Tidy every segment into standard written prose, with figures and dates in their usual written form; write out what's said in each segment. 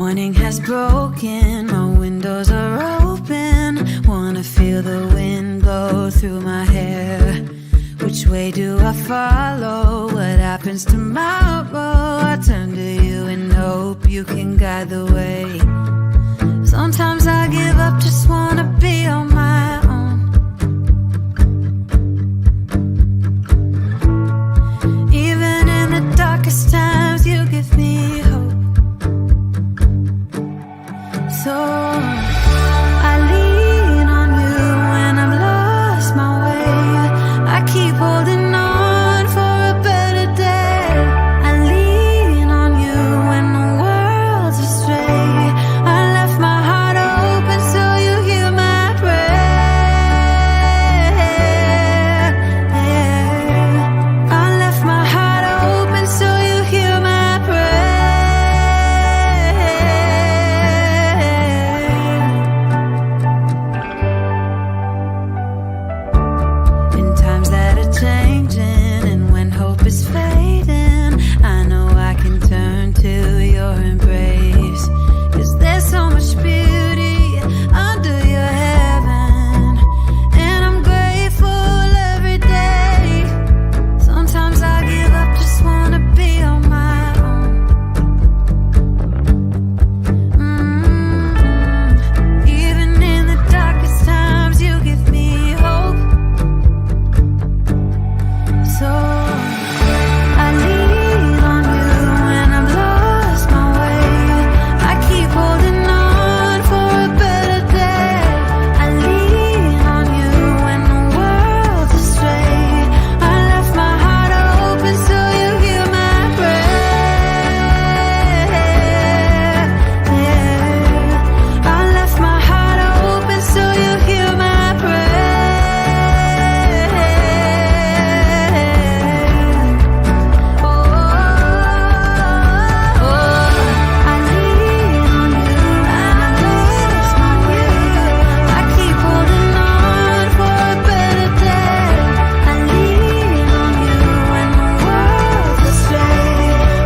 Morning has broken, my windows are open. Wanna feel the wind blow through my hair. Which way do I follow? What happens tomorrow? I turn to you and hope you can guide the way. Sometimes I give up, just wanna be on my own. Even in the darkest times, you give me hope. So I lean on you when I'm lost my way. I keep holding on for a better day. I lean on you when the world's astray. I left my heart open so you hear my prayer. I left my heart open so you hear my prayer. In times that are changing and when hope is fading, I know I can turn to your embrace. 'Cause there's so much beauty under your heaven, and I'm grateful every day. Sometimes I give up, just wanna be on my own. Even in the darkest times, you give me hope. So I lean on you when I'm lost my way. I keep holding on for a better day. I lean on you when the world's astray. I left my heart open so you hear my prayer. I left my heart open so you hear my prayer. I lean on you and I lost my way. I keep holding on for a better day. I lean on you when the world's astray.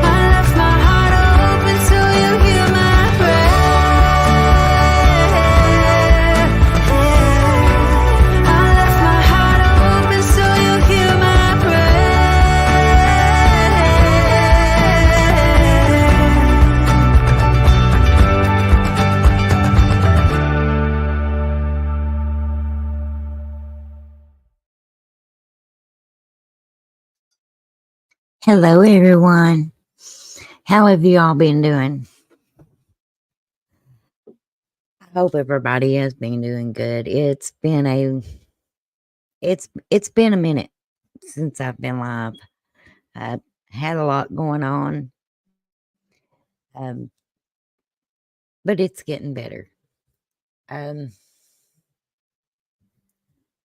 I left my heart open so you hear my prayer. I left my heart open so you hear my prayer. Hello, everyone. How have you all been doing? I hope everybody has been doing good. It's been a minute since I've been live. I've had a lot going on, but it's getting better.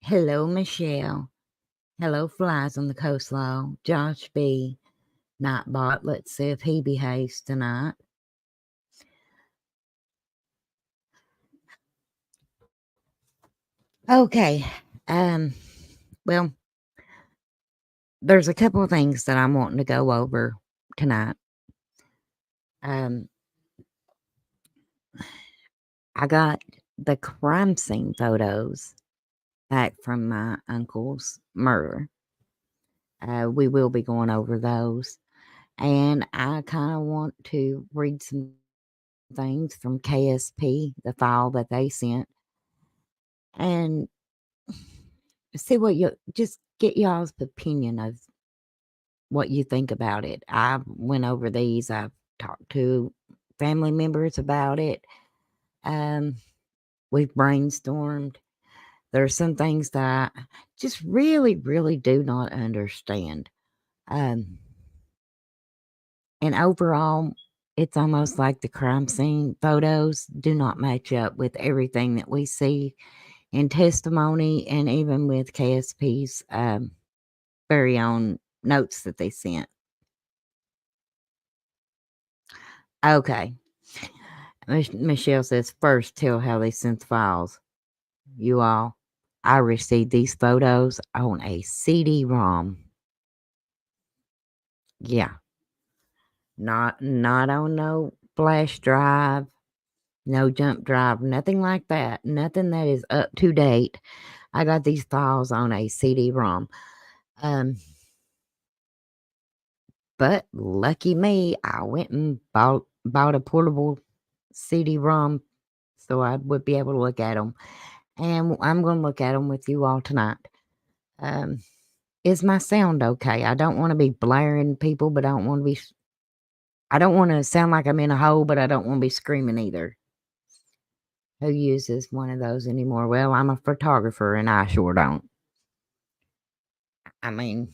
Hello, Michelle. Hello, Flies on the Coastline. Josh B. Nightbot. Let's see if he behaves tonight. Okay. Well, there's a couple of things that I'm wanting to go over tonight. I got the crime scene photos back from my uncle's murder. We will be going over those. And I kind of want to read some things from KSP, the file that they sent, and see what you just get y'all's opinion of what you think about it. I went over these. I've talked to family members about it. We've brainstormed. There are some things that I just really, really do not understand. And overall, it's almost like the crime scene photos do not match up with everything that we see in testimony and even with KSP's very own notes that they sent. Okay. Michelle says, first, tell how they sent the files. You all, I received these photos on a CD-ROM. Yeah. Not on no flash drive, no jump drive, nothing like that. Nothing that is up to date. I got these files on a CD-ROM. But lucky me, I went and bought a portable CD-ROM so I would be able to look at them. And I'm going to look at them with you all tonight. Um, is my sound okay? I don't want to be blaring people, but I don't want to sound like I'm in a hole, but I don't want to be screaming either. Who uses one of those anymore? Well, I'm a photographer and I sure don't. I mean,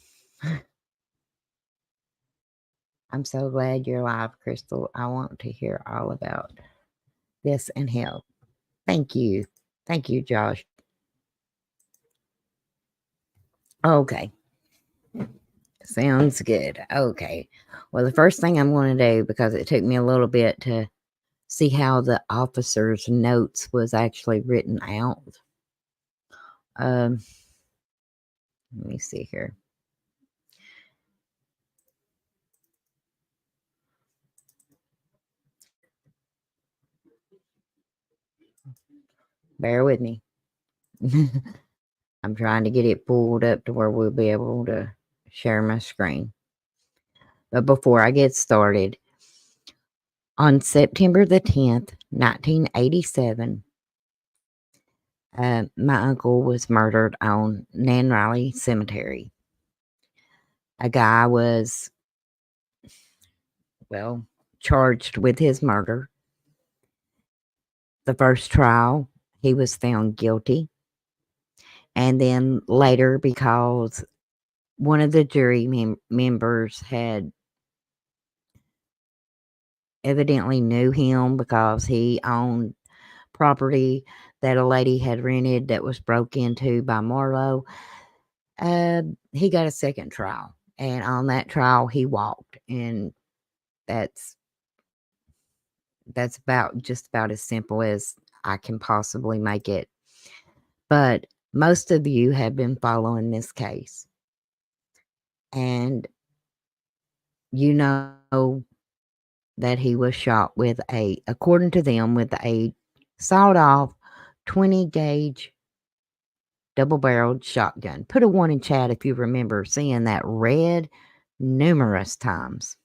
I'm so glad you're live, Crystal. I want to hear all about this and help. Thank you. Thank you, Josh. Okay. Sounds good. Okay. Well, the first thing I'm going to do, because it took me a little bit to see how the officer's notes was actually written out. Let me see here. Bear with me. I'm trying to get it pulled up to where we'll be able to share my screen. But before I get started, on September the 10th, 1987, my uncle was murdered on Nan Riley Cemetery. A guy was, well, charged with his murder. The first trial, he was found guilty. And then later, because one of the jury members had evidently knew him because he owned property that a lady had rented that was broke into by Marlowe, he got a second trial. And on that trial, he walked. And that's about just about as simple as I can possibly make it. But most of you have been following this case. And you know that he was shot with according to them, with a sawed-off 20-gauge double-barreled shotgun. Put a 1 in chat if you remember seeing that red numerous times.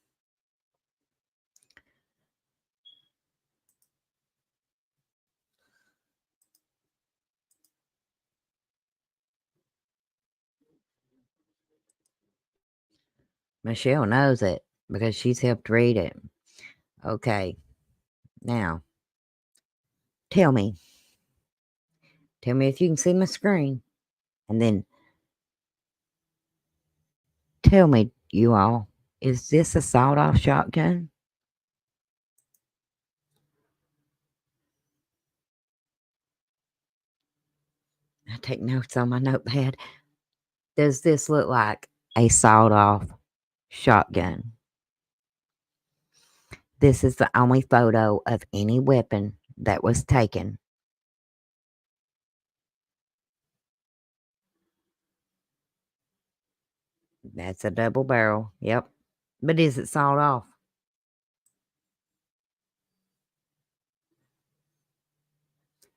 Michelle knows it because she's helped read it. Okay. Now, tell me if you can see my screen. And then tell me, you all, is this a sawed-off shotgun? I take notes on my notepad. Does this look like a sawed-off shotgun? This is the only photo of any weapon that was taken. That's a double barrel. Yep. But is it sawed off?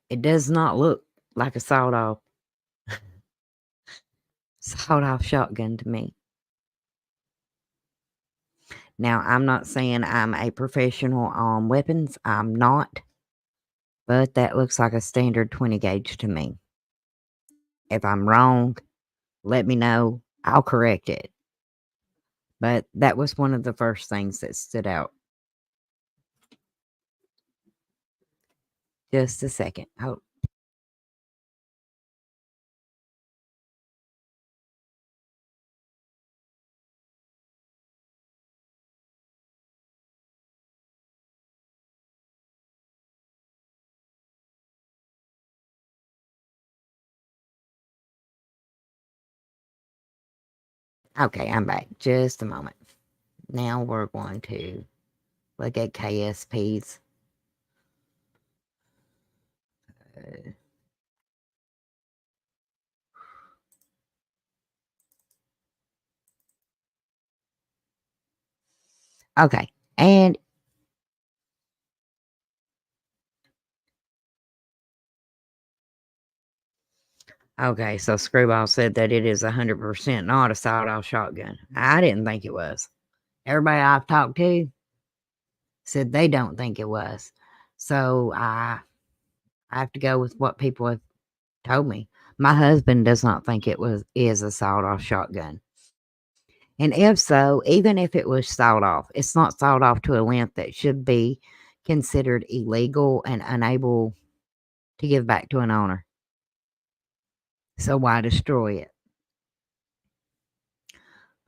It does not look like a sawed off shotgun to me. Now, I'm not saying I'm a professional on weapons. I'm not. But that looks like a standard 20 gauge to me. If I'm wrong, let me know. I'll correct it. But that was one of the first things that stood out. Just a second. Oh. Okay, I'm back. Just a moment. Now we're going to look at KSPs. Okay, and Okay, so Screwball said that it is 100% not a sawed-off shotgun. I didn't think it was. Everybody I've talked to said they don't think it was. So I have to go with what people have told me. My husband does not think it is a sawed-off shotgun. And if so, even if it was sawed off, it's not sawed off to a length that should be considered illegal and unable to give back to an owner. So why destroy it?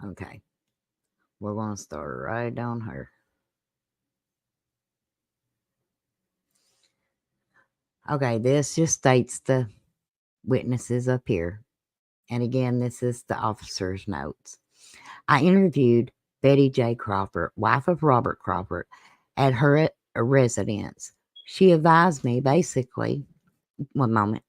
Okay, we're going to start right down here. Okay, this just states the witnesses up here. And again, this is the officer's notes. I interviewed Betty J. Crawford, wife of Robert Crawford, at her residence. She advised me basically, one moment.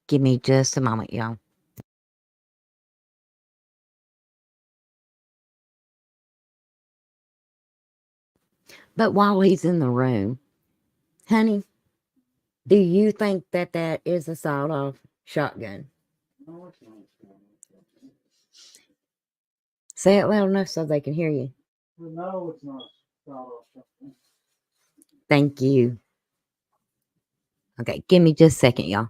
Give me just a moment, y'all. But while he's in the room, honey, do you think that that is a sawed-off shotgun? No, it's not. Say it loud enough so they can hear you. No, it's not. Thank you. Okay, give me just a second, y'all.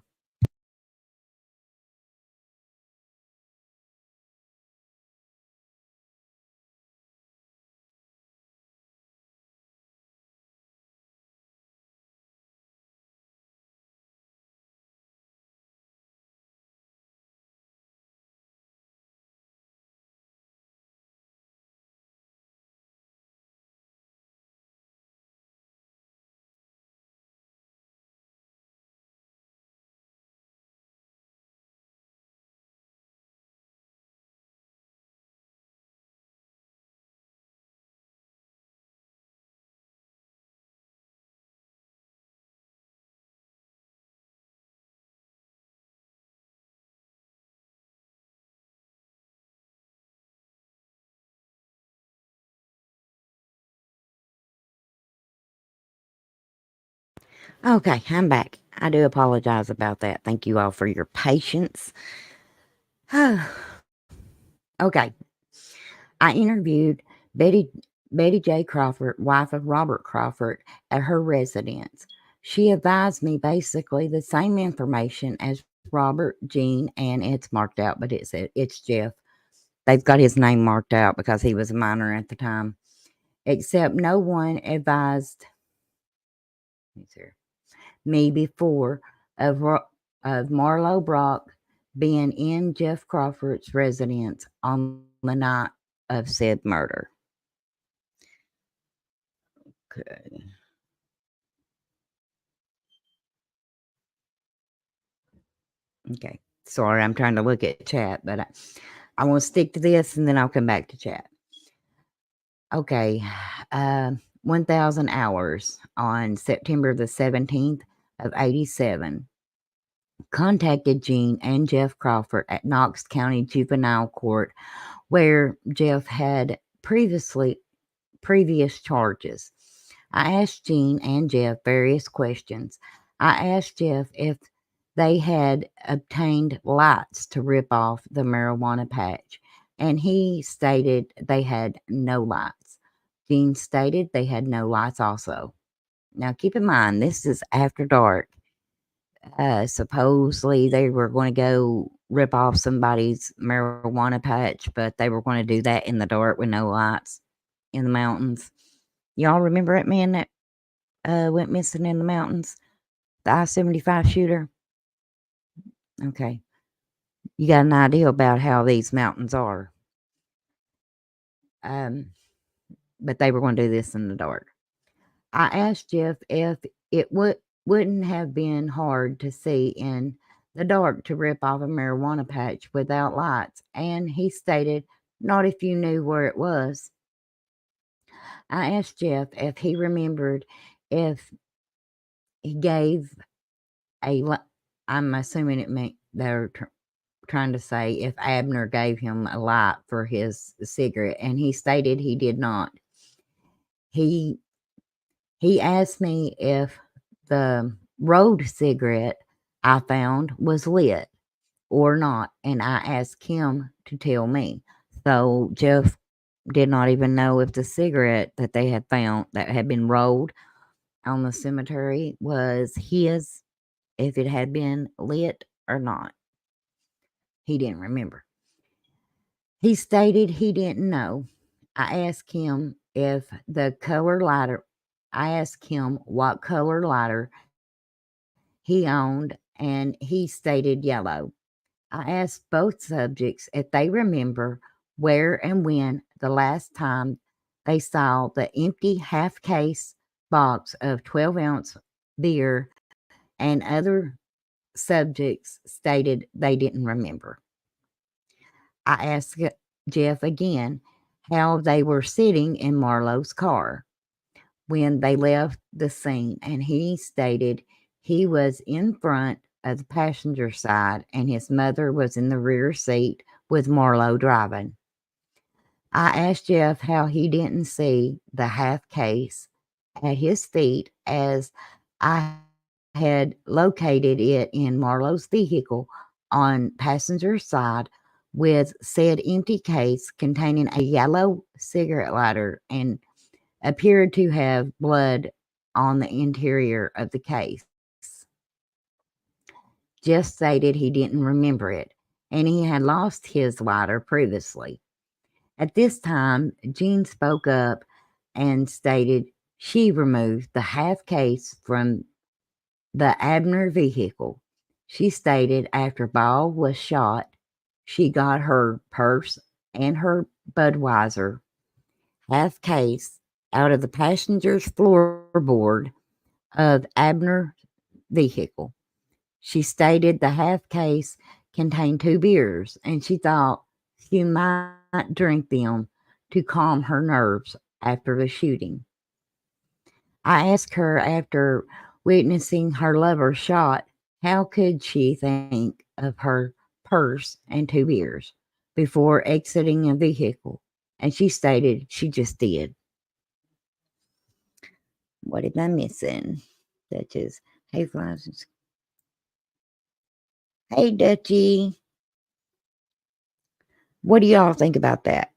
Okay, I'm back. I do apologize about that. Thank you all for your patience. Okay, I interviewed Betty J. Crawford, wife of Robert Crawford, at her residence. She advised me basically the same information as Robert, Gene, and it's marked out, but it's Jeff. They've got his name marked out because he was a minor at the time. Except no one advised me before of Marlo Brock being in Jeff Crawford's residence on the night of said murder. Okay. Okay. Sorry, I'm trying to look at chat, but I want to stick to this and then I'll come back to chat. Okay. 1,000 hours on September the 17th of 87. Contacted Gene and Jeff Crawford at Knox County Juvenile Court, where Jeff had previous charges. I asked Gene and Jeff various questions. I asked Jeff if they had obtained lights to rip off the marijuana patch, and he stated they had no lights. Gene stated they had no lights also. Now, keep in mind, this is after dark. Supposedly they were going to go rip off somebody's marijuana patch, but they were going to do that in the dark with no lights in the mountains. Y'all remember that man that went missing in the mountains? The I-75 shooter? Okay. You got an idea about how these mountains are. But they were going to do this in the dark. I asked Jeff if it wouldn't have been hard to see in the dark to rip off a marijuana patch without lights, and he stated, not if you knew where it was. I asked Jeff if he remembered if he gave I'm assuming it meant they're trying to say if Abner gave him a light for his cigarette, and he stated he did not. He asked me if the road cigarette I found was lit or not, and I asked him to tell me. So Jeff did not even know if the cigarette that they had found that had been rolled on the cemetery was his, if it had been lit or not. He didn't remember. He stated he didn't know. I asked him if the color lighter, I asked him what color lighter he owned, and he stated yellow. I asked both subjects if they remember where and when the last time they saw the empty half case box of 12-ounce beer, and other subjects stated they didn't remember. I asked Jeff again how they were sitting in Marlowe's car when they left the scene, and he stated he was in front of the passenger side and his mother was in the rear seat with Marlowe driving. I asked Jeff how he didn't see the half case at his feet, as I had located it in Marlowe's vehicle on passenger side with said empty case containing a yellow cigarette lighter and appeared to have blood on the interior of the case. Jeff stated he didn't remember it, and he had lost his lighter previously. At this time, Jean spoke up and stated she removed the half case from the Abner vehicle. She stated after Ball was shot, she got her purse and her Budweiser half case out of the passenger's floorboard of Abner vehicle. She stated the half case contained 2 beers, and she thought she might drink them to calm her nerves after the shooting. I asked her after witnessing her lover shot, how could she think of her purse and 2 beers before exiting a vehicle, and she stated she just did. What am I missing? Duchess. Hey, Flowers. Hey, Dutchie. What do y'all think about that?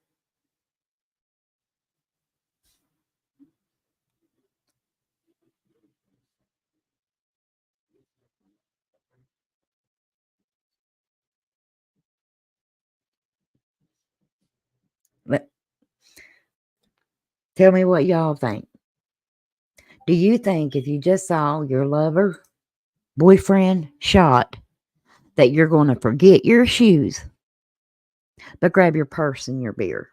Tell me what y'all think. Do you think if you just saw your lover, boyfriend shot, that you're going to forget your shoes, but grab your purse and your beer?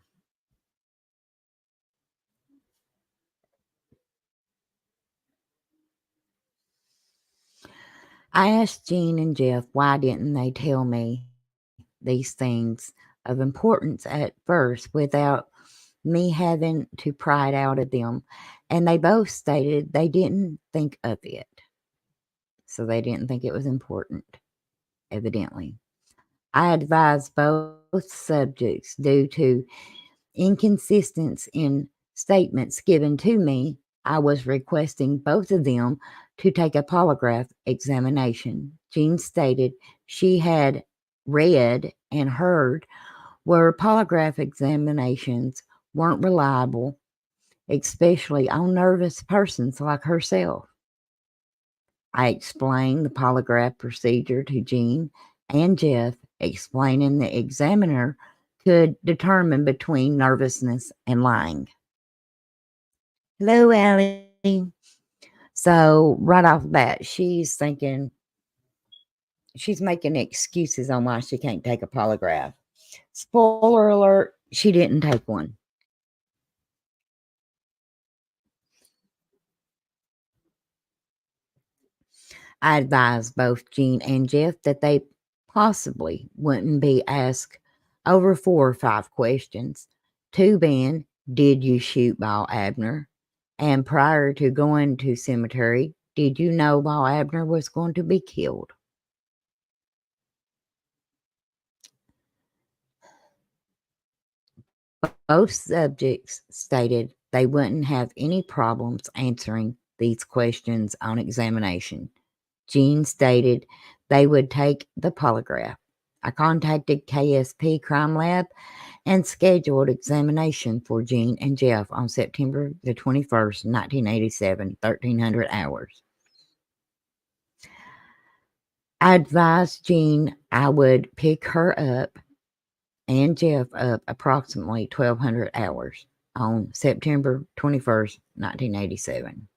I asked Jean and Jeff why didn't they tell me these things of importance at first without me having to pry it out of them, and they both stated they didn't think of it. So they didn't think it was important, evidently. I advised both subjects due to inconsistency in statements given to me. I was requesting both of them to take a polygraph examination. Jean stated she had read and heard where polygraph examinations weren't reliable, especially on nervous persons like herself. I explained the polygraph procedure to Jean and Jeff, explaining the examiner could determine between nervousness and lying. Hello, Allie. So right off the bat, she's thinking, she's making excuses on why she can't take a polygraph. Spoiler alert, she didn't take one. I advised both Jean and Jeff that they possibly wouldn't be asked over 4 or 5 questions. 2 being, did you shoot Ball Abner? And prior to going to cemetery, did you know Ball Abner was going to be killed? Both subjects stated they wouldn't have any problems answering these questions on examination. Jean stated they would take the polygraph. I contacted KSP Crime Lab and scheduled examination for Jean and Jeff on September the 21st, 1987, 1300 hours. I advised Jean I would pick her up and Jeff up approximately 1200 hours on September 21st, 1987.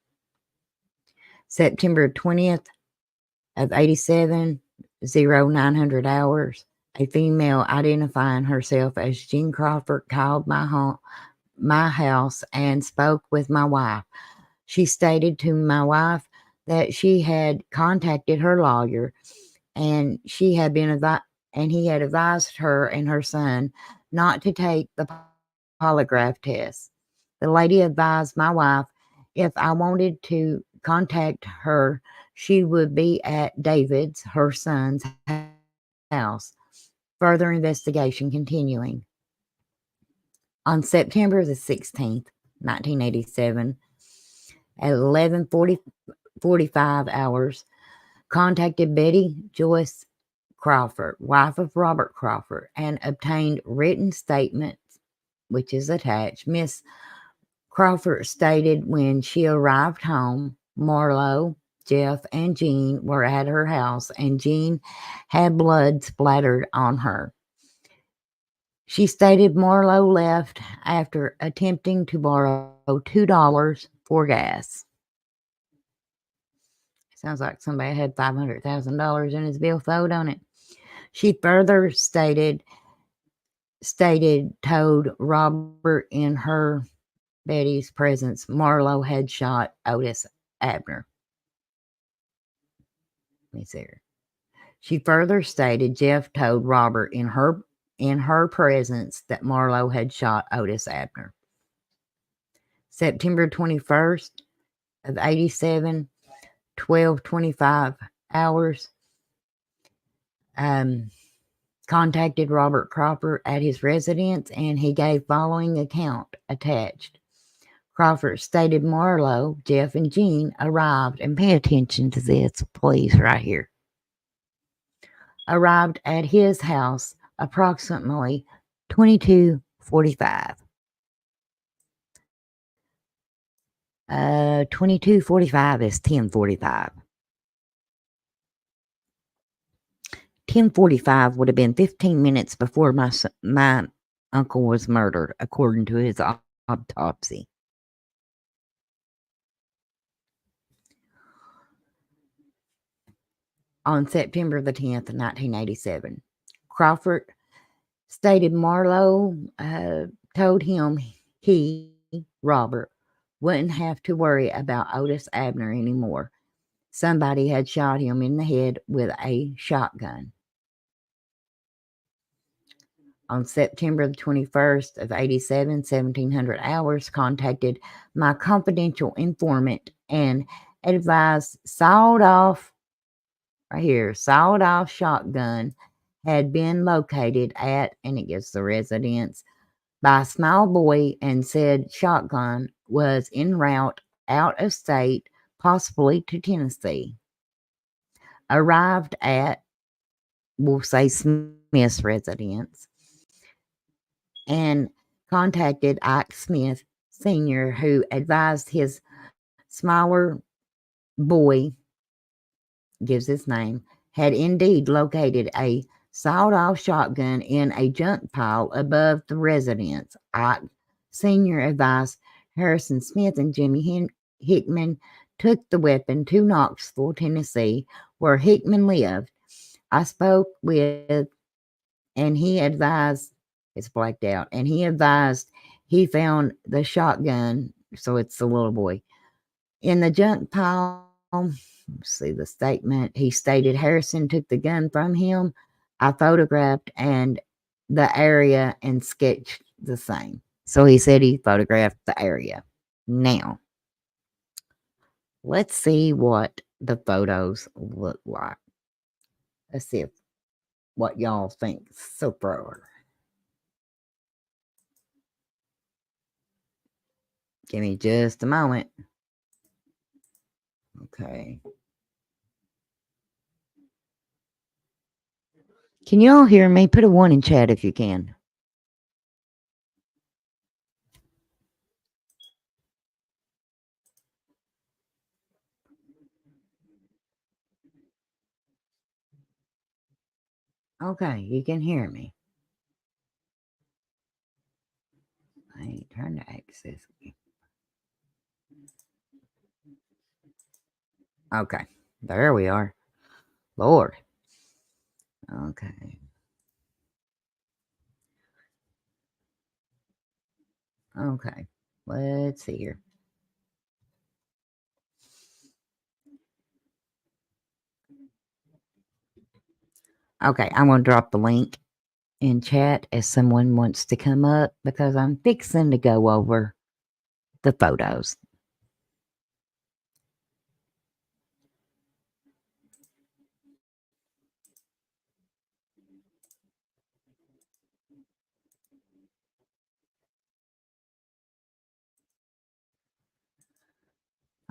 September 20th of 87, 0900 hours, a female identifying herself as Jean Crawford called my house and spoke with my wife. She stated to my wife that she had contacted her lawyer and he had advised her and her son not to take the polygraph test. The lady advised my wife if I wanted to contact her, she would be at David's, her son's house. Further investigation continuing. On September the 16th, 1987, at 11:45 hours, contacted Betty Joyce Crawford, wife of Robert Crawford, and obtained written statements, which is attached. Miss Crawford stated when she arrived home, Marlo, Jeff, and Jean were at her house, and Jean had blood splattered on her. She stated Marlo left after attempting to borrow $2 for gas. Sounds like somebody had $500,000 in his billfold on it. She further told Robert in her Betty's presence Marlo had shot Otis Abner. Let me see her. She further stated Jeff told Robert in her presence that Marlo had shot Otis Abner. September 21st of 87, 12:25 hours. Contacted Robert Crawford at his residence, and he gave following account attached. Crawford stated Marlo, Jeff, and Jean arrived, and pay attention to this, please, right here. Arrived at his house approximately 22:45. 22:45 is 10:45. 10:45 would have been 15 minutes before my uncle was murdered, according to his autopsy. On September the 10th, 1987, Crawford stated Marlo told him he, Robert, wouldn't have to worry about Otis Abner anymore. Somebody had shot him in the head with a shotgun. On September the 21st of 87, 1700 hours, contacted my confidential informant and advised sawed-off shotgun had been located at, and it gives the residence, by a small boy, and said shotgun was en route out of state, possibly to Tennessee. Arrived at, we'll say, Smith's residence, and contacted Ike Smith Sr., who advised his smaller boy, gives his name, had indeed located a sawed-off shotgun in a junk pile above the residence. Ike Sr. advised Harrison Smith and Jimmy Hickman took the weapon to Knoxville, Tennessee, where Hickman lived. I spoke with, and he advised, it's blacked out, and he advised he found the shotgun, so it's the little boy, in the junk pile. See the statement. He stated Harrison took the gun from him. I photographed and the area and sketched the same. So he said he photographed the area. Now, let's see what the photos look like. Let's see what y'all think so far. Give me just a moment. Okay. Can you all hear me? Put a 1 in chat if you can. Okay, you can hear me. I ain't trying to access it. Okay, there we are. Lord. Okay. Okay. Let's see here. Okay, I'm going to drop the link in chat if someone wants to come up because I'm fixing to go over the photos.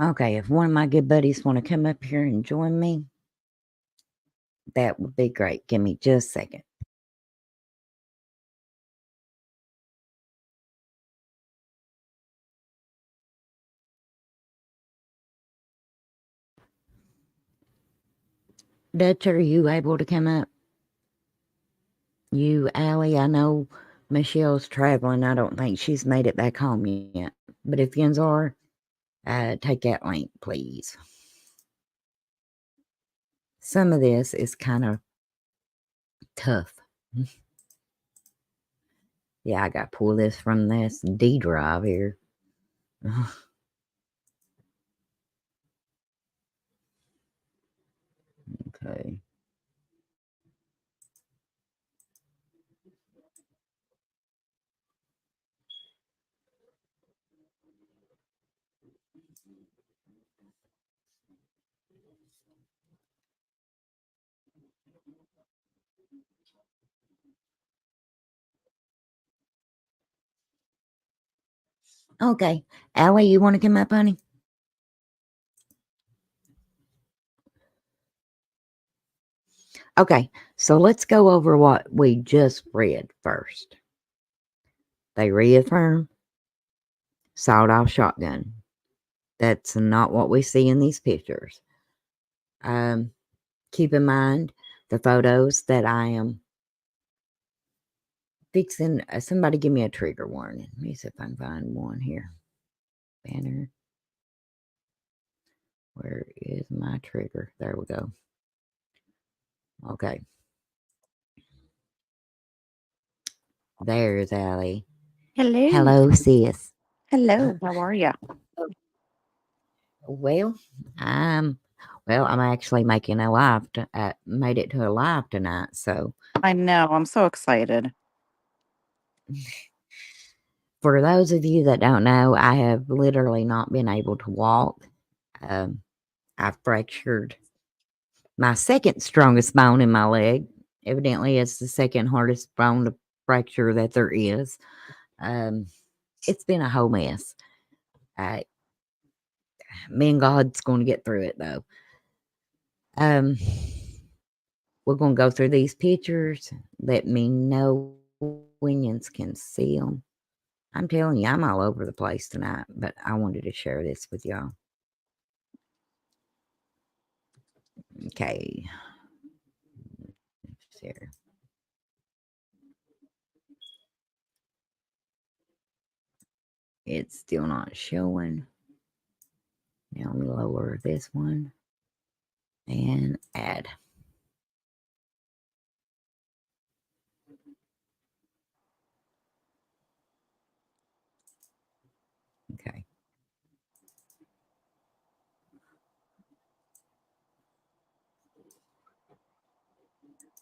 Okay, if one of my good buddies want to come up here and join me, that would be great. Give me just a second. Dutch, are you able to come up? You, Allie, I know Michelle's traveling. I don't think she's made it back home yet. But if yous are, take that link, please. Some of this is kind of tough. Yeah, I got to pull this from this D drive here. Okay. Okay. Allie, you want to come up, honey? Okay, so let's go over what we just read first. They reaffirm sawed-off shotgun. That's not what we see in these pictures. Keep in mind the photos that I am fixing. Somebody give me a trigger warning. Let me see if I can find one here. Banner. Where is my trigger? There we go. Okay. There's Allie. Hello. Hello, sis. Hello. How are you? Well, I'm actually making a live. Made it to a live tonight. So I know. I'm so excited. for those of you that don't know, I have literally not been able to walk. I've fractured my second strongest bone in my leg. Evidently, it's the second hardest bone to fracture that there is. It's been a whole mess. Me and God's going to get through it though. We're going to go through these pictures. Let me know when you can see them. I'm telling you, I'm all over the place tonight, but I wanted to share this with y'all. Okay. Share. It's still not showing. Now let me lower this one and add. Okay.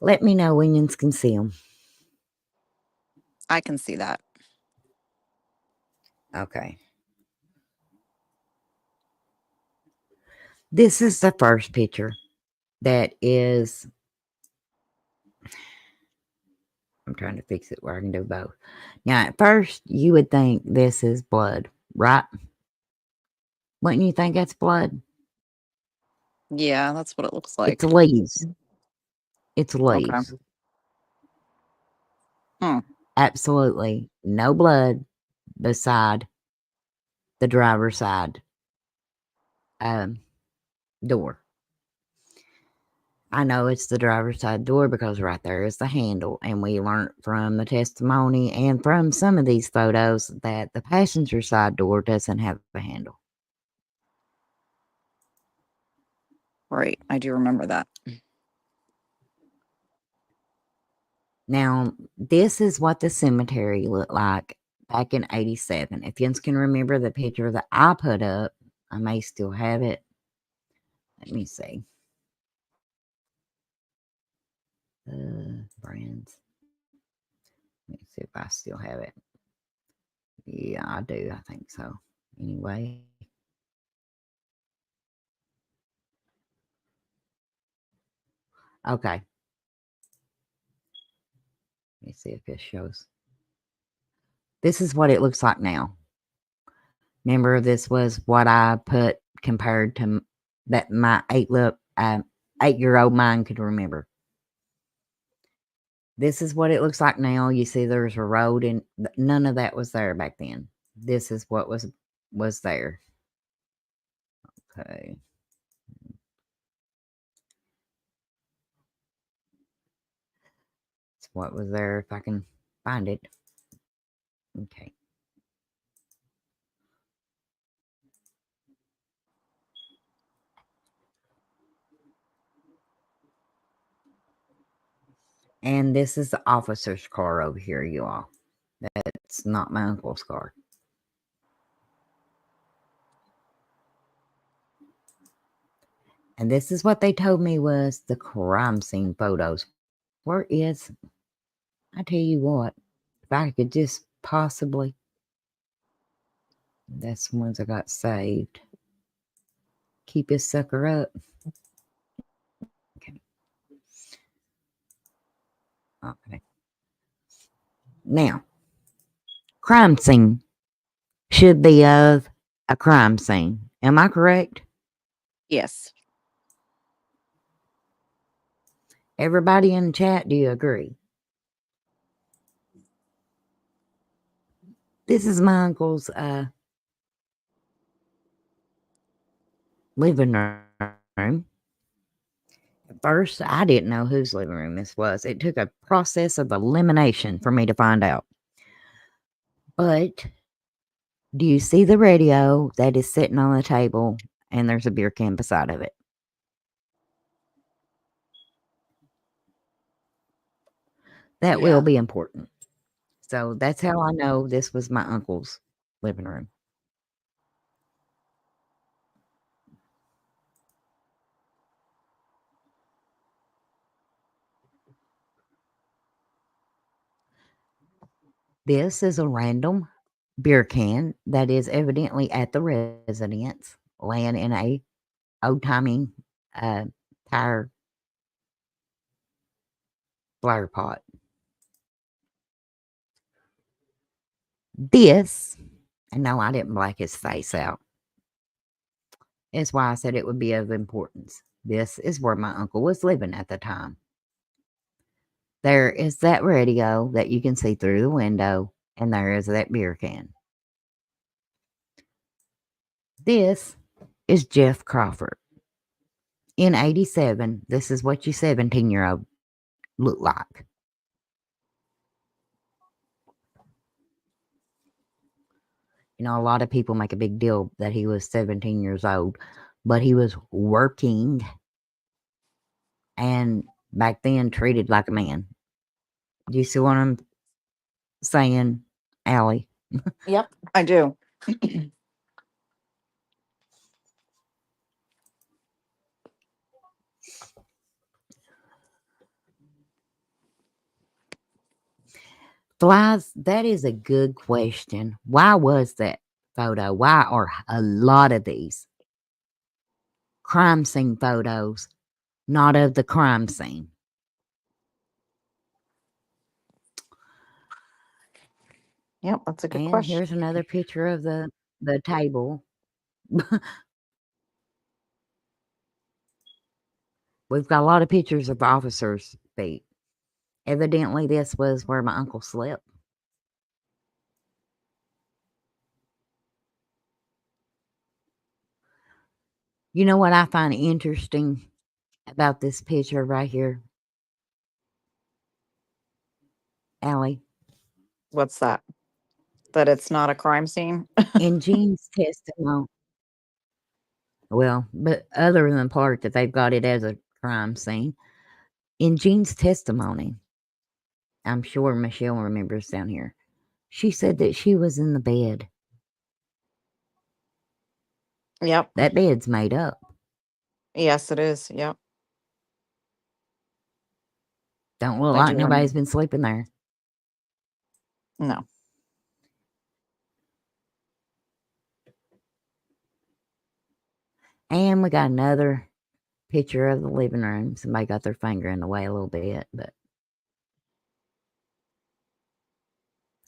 Let me know when you can see them. I can see that. Okay. This is the first picture that is. I'm trying to fix it where I can do both. Now, at first, you would think this is blood. right? Wouldn't you think that's blood? Yeah, that's what it looks like. It's leaves. It's Okay. leaves. Hmm. Absolutely no blood beside the driver's side door. I know it's the driver's side door because right there is the handle, and we learned from the testimony and from some of these photos that the passenger side door doesn't have a handle. Right. I do remember that. Now, this is what the cemetery looked like back in 87. If you can remember the picture that I put up, I may still have it. Let me see. Brands. Let me see if I still have it. Yeah, I do. I think so. Anyway. Okay. Let me see if it shows. This is what it looks like now. Remember, this was what I put compared to that my 8-year-old mind could remember. This is what it looks like now. You see, there's a road, and none of that was there back then. This is what was there. Okay. It's what was there if I can find it. Okay. And this is the officer's car over here, you all. That's not my uncle's car. And this is what they told me was the crime scene photos. Where is, I tell you what, if I could just possibly, that's the ones I got saved. Keep this sucker up. Okay. Okay. Now, crime scene should be of a crime scene. Am I correct? Yes. Everybody in the chat, do you agree? This is my uncle's living room. At first, I didn't know whose living room this was. It took a process of elimination for me to find out. But do you see the radio that is sitting on the table and there's a beer can beside of it? That will be important. So that's how I know this was my uncle's living room. This is a random beer can that is evidently at the residence, laying in a old-timey tire flower pot. This, and no, I didn't black his face out. That's why I said it would be of importance. This is where my uncle was living at the time. There is that radio that you can see through the window, and there is that beer can. This is Jeff Crawford. In 87, this is what your 17-year-old looked like. You know, a lot of people make a big deal that he was 17 years old, but he was working and back then treated like a man. Do you see what I'm saying, Allie? Yep, I do. Flies, that is a good question. Why was that photo? Why are a lot of these crime scene photos not of the crime scene? Yep, that's a good And question. here's another picture of the table. We've got a lot of pictures of officers' feet. Evidently, this was where my uncle slept. You know what I find interesting about this picture right here, Allie? What's that? That it's not a crime scene? In Jean's testimony, well, but other than the part that they've got it as a crime scene, in Jean's testimony, I'm sure Michelle remembers down here, she said that she was in the bed. Yep. That bed's made up. Yes, it is. Yep. Don't look I like do nobody's remember. been sleeping there. No. And we got another picture of the living room. Somebody got their finger in the way a little bit, but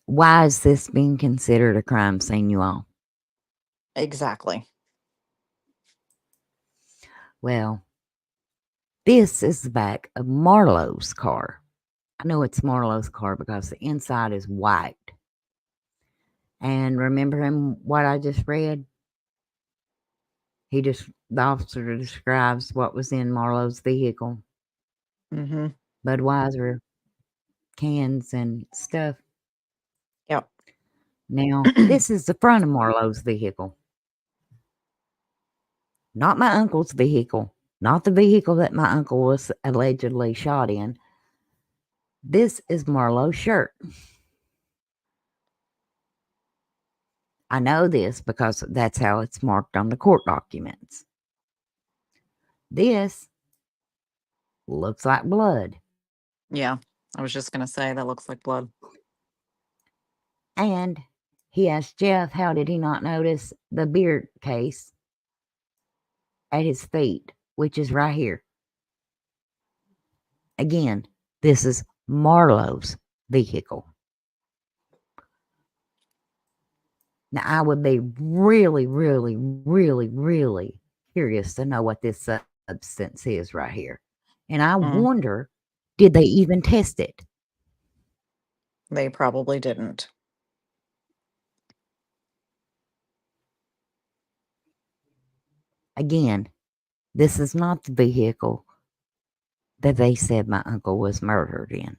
why is this being considered a crime scene, you all? Exactly. Well, this is the back of Marlowe's car. I know it's Marlowe's car because the inside is white. And remembering what I just read, the officer describes what was in Marlowe's vehicle. Mm-hmm. Budweiser cans and stuff. Yep. Now, this is the front of Marlowe's vehicle. Not my uncle's vehicle. Not the vehicle that my uncle was allegedly shot in. This is Marlowe's shirt. I know this because that's how it's marked on the court documents. This looks like blood. Yeah. I was just gonna say that looks like blood. And he asked Jeff, how did he not notice the beer case at his feet, which is right here. Again, this is Marlowe's vehicle. Now, I would be really, really, really, really curious to know what this substance is right here. And I wonder, did they even test it? They probably didn't. Again, this is not the vehicle that they said my uncle was murdered in.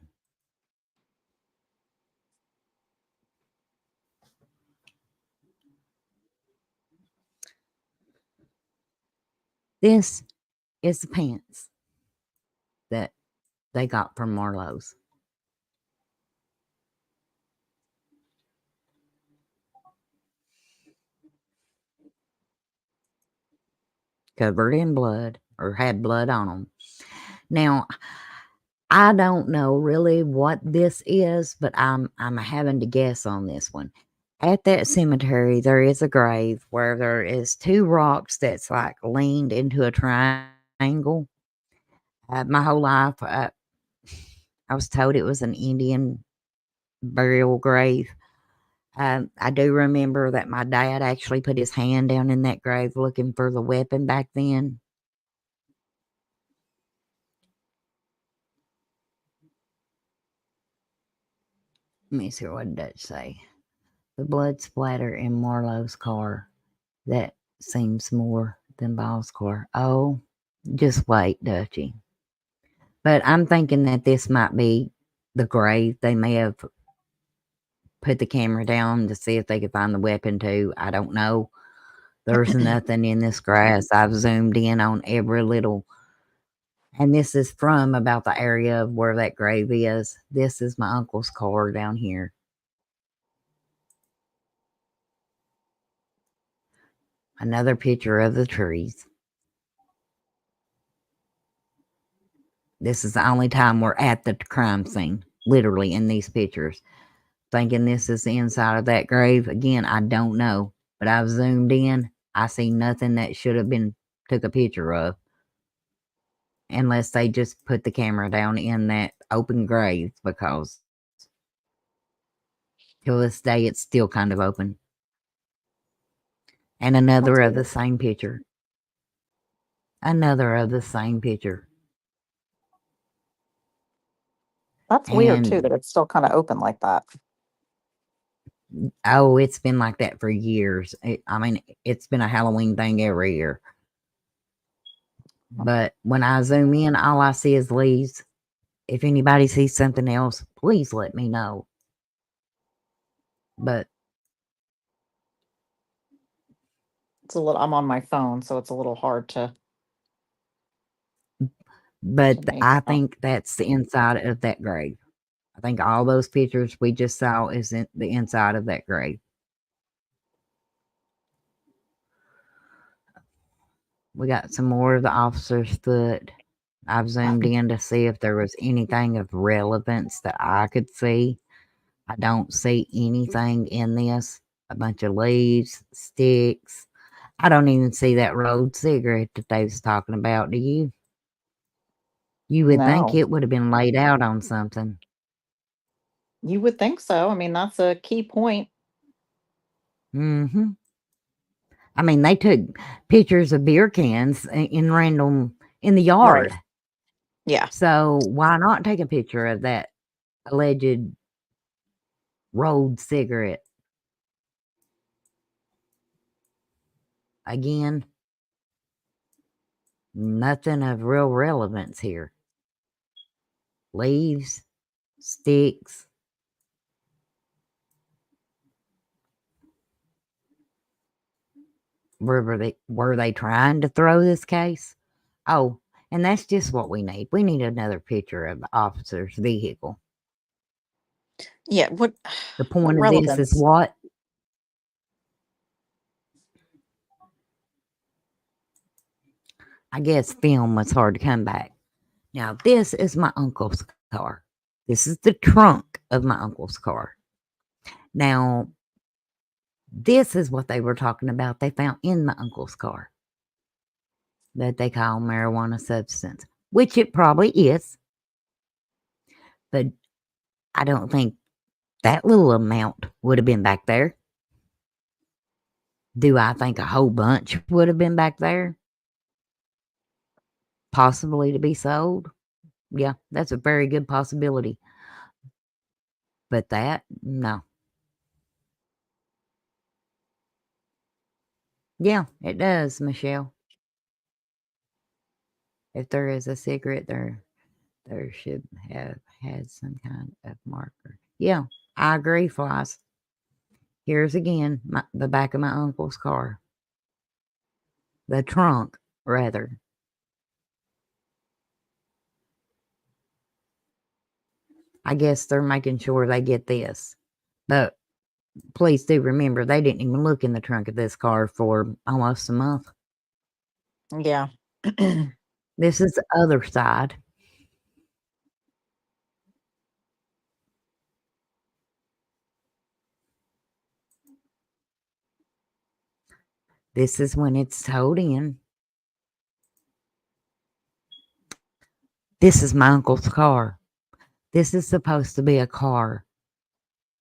This is the pants that they got from Marlowe's. Covered in blood or had blood on them. Now, I don't know really what this is, but I'm having to guess on this one. At that cemetery, there is a grave where there is two rocks that's like leaned into a triangle. My whole life, I was told it was an Indian burial grave. I do remember that my dad actually put his hand down in that grave looking for the weapon back then. Let me see, what did that say? The blood splatter in Marlowe's car. That seems more than Ball's car. Oh, just wait, Dutchie. But I'm thinking that this might be the grave. They may have put the camera down to see if they could find the weapon too. I don't know. There's nothing in this grass. I've zoomed in on every little, and this is from about the area of where that grave is. This is my uncle's car down here. Another picture of the trees. This is the only time we're at the crime scene, literally in these pictures. Thinking this is the inside of that grave. Again, I don't know, but I've zoomed in. I see nothing that should have been took a picture of. Unless they just put the camera down in that open grave, because till this day it's still kind of open. And another That's of the weird. same picture. Another of the same picture. That's weird too, that And it's still kind of open like that. oh, it's been like that for years. I mean, it's been a Halloween thing every year. But when I zoom in, all I see is leaves. If anybody sees something else, please let me know. But It's a little. I'm on my phone, so it's a little hard to make I out. think that's the inside of that grave. I think all those pictures we just saw is in the inside of that grave. We got some more of the officer's foot. I've zoomed in to see if there was anything of relevance that I could see. I don't see anything in this. A bunch of leaves, sticks. I don't even see that rolled cigarette that they was talking about. Do you? You would think No, it would have been laid out on something. you would think so. I mean, that's a key point. Mm-hmm. I mean, they took pictures of beer cans in random in the Right. yard. Yeah. So why not take a picture of that alleged rolled cigarette? Again, nothing of real relevance here. Leaves, sticks. Were they trying to throw this case? Oh, and that's just what we need. We need another picture of the officer's vehicle. Yeah. What The what point of this is relevance? what? I guess film was hard to come back. Now, this is my uncle's car. This is the trunk of my uncle's car. Now, this is what they were talking about. They found in my uncle's car that they call marijuana substance, which it probably is. But I don't think that little amount would have been back there. Do I think a whole bunch would have been back there? Possibly to be sold? Yeah, that's a very good possibility. But that, no. Yeah, it does, Michelle. If there is a cigarette there should have had some kind of marker. Yeah, I agree, Flies. Here's again the back of my uncle's car. The trunk, rather. I guess they're making sure they get this. But please do remember, they didn't even look in the trunk of this car for almost a month. Yeah. This is the other side. This is when it's towed in. This is my uncle's car. This is supposed to be a car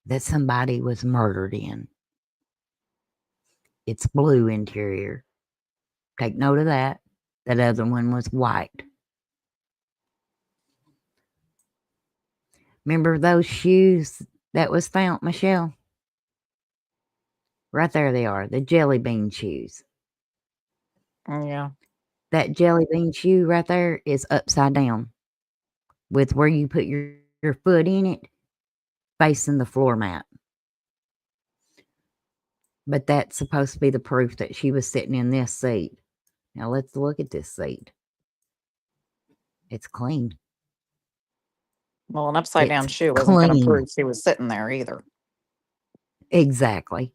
that somebody was murdered in. It's blue interior. Take note of that. That other one was white. Remember those shoes that was found, Michelle? Right there they are, the jelly bean shoes. Yeah. That jelly bean shoe right there is upside down with where you put your foot in it facing the floor mat. But that's supposed to be the proof that she was sitting in this seat. Now let's look at this seat. It's clean. Well, an upside down It's shoe wasn't going to clean. prove she was sitting there either. Exactly.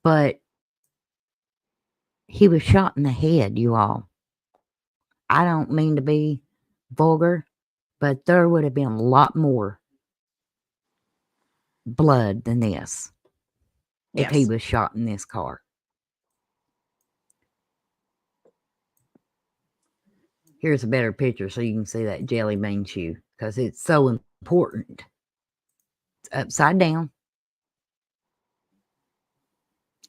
But he was shot in the head, you all. I don't mean to be vulgar, but there would have been a lot more blood than this if he Yes. was shot in this car. Here's a better picture so you can see that jelly bean shoe because it's so important. It's upside down.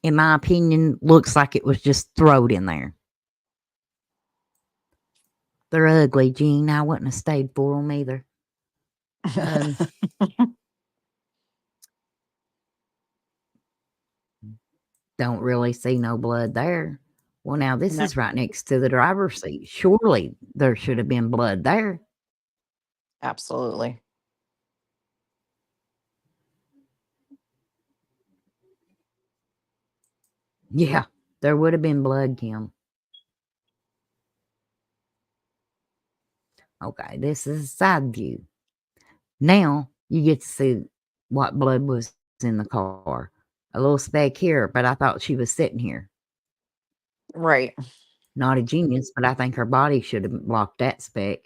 in my opinion, looks like it was just thrown in there. They're ugly, Gene. I wouldn't have stayed for them either. Don't really see no blood there. Well, now this No. is right next to the driver's seat. Surely there should have been blood there. Absolutely. Yeah, there would have been blood, Kim. Okay, this is a side view. Now you get to see what blood was in the car. A little speck here, but I thought she was sitting here. Right. Not a genius, but I think her body should have blocked that speck.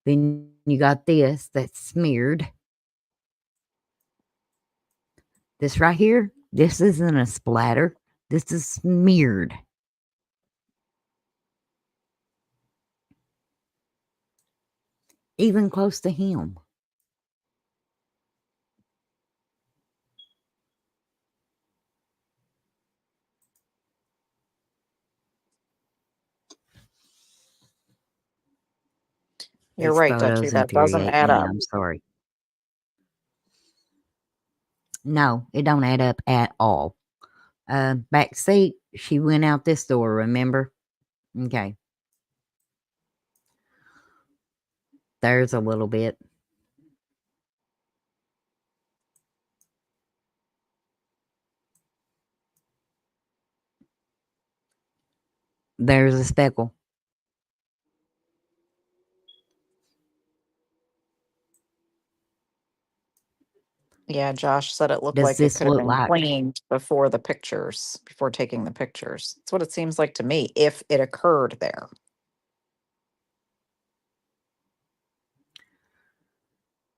Then you got this that's smeared. This right here, this isn't a splatter. This is smeared. Even close to him. You're This right, Dutchy. photos That doesn't infuriate add me. up. I'm sorry. No, it don't add up at all. Back seat, she went out this door, remember? Okay. There's a little bit. There's a speckle. Yeah, Josh said it looked Does like it this could have look been like cleaned before the pictures, before taking the pictures. That's what it seems like to me, if it occurred there.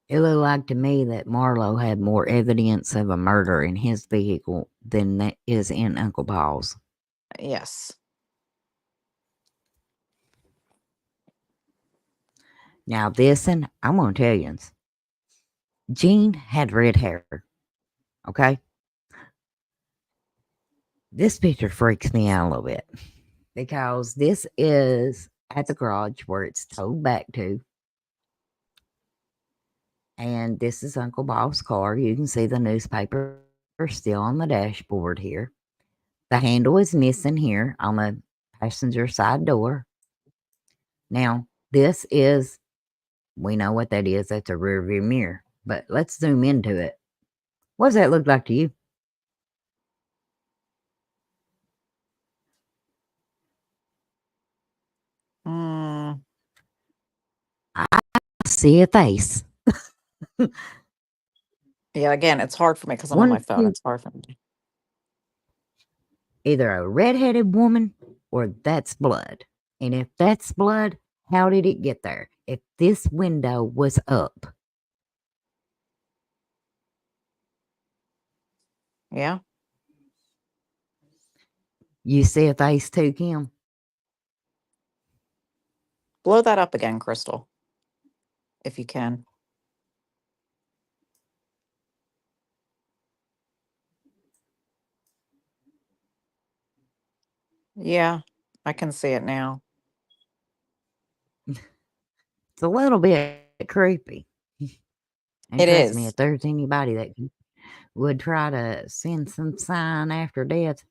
it looked like to me that Marlowe had more evidence of a murder in his vehicle than that is in Uncle Paul's. Yes. Now this, and I'm gonna tell you, Jean had red hair. Okay. This picture freaks me out a little bit because this is at the garage where it's towed back to. And this is Uncle Bob's car. You can see the newspaper still on the dashboard here. The handle is missing here on the passenger side door. Now, this is, we know what that is. That's a rear view mirror. But let's zoom into it. What does that look like to you? Mm, I see a face. yeah, again, it's hard for me because I'm on One my of phone. two, It's hard for me. either a redheaded woman or that's blood. And if that's blood, how did it get there? If this window was up, Yeah. you see a face too, Kim? Blow that up again, Crystal, if you can. Yeah, I can see it now. It's a little bit creepy. And It trust me, is. if there's anybody that would try to send some sign after death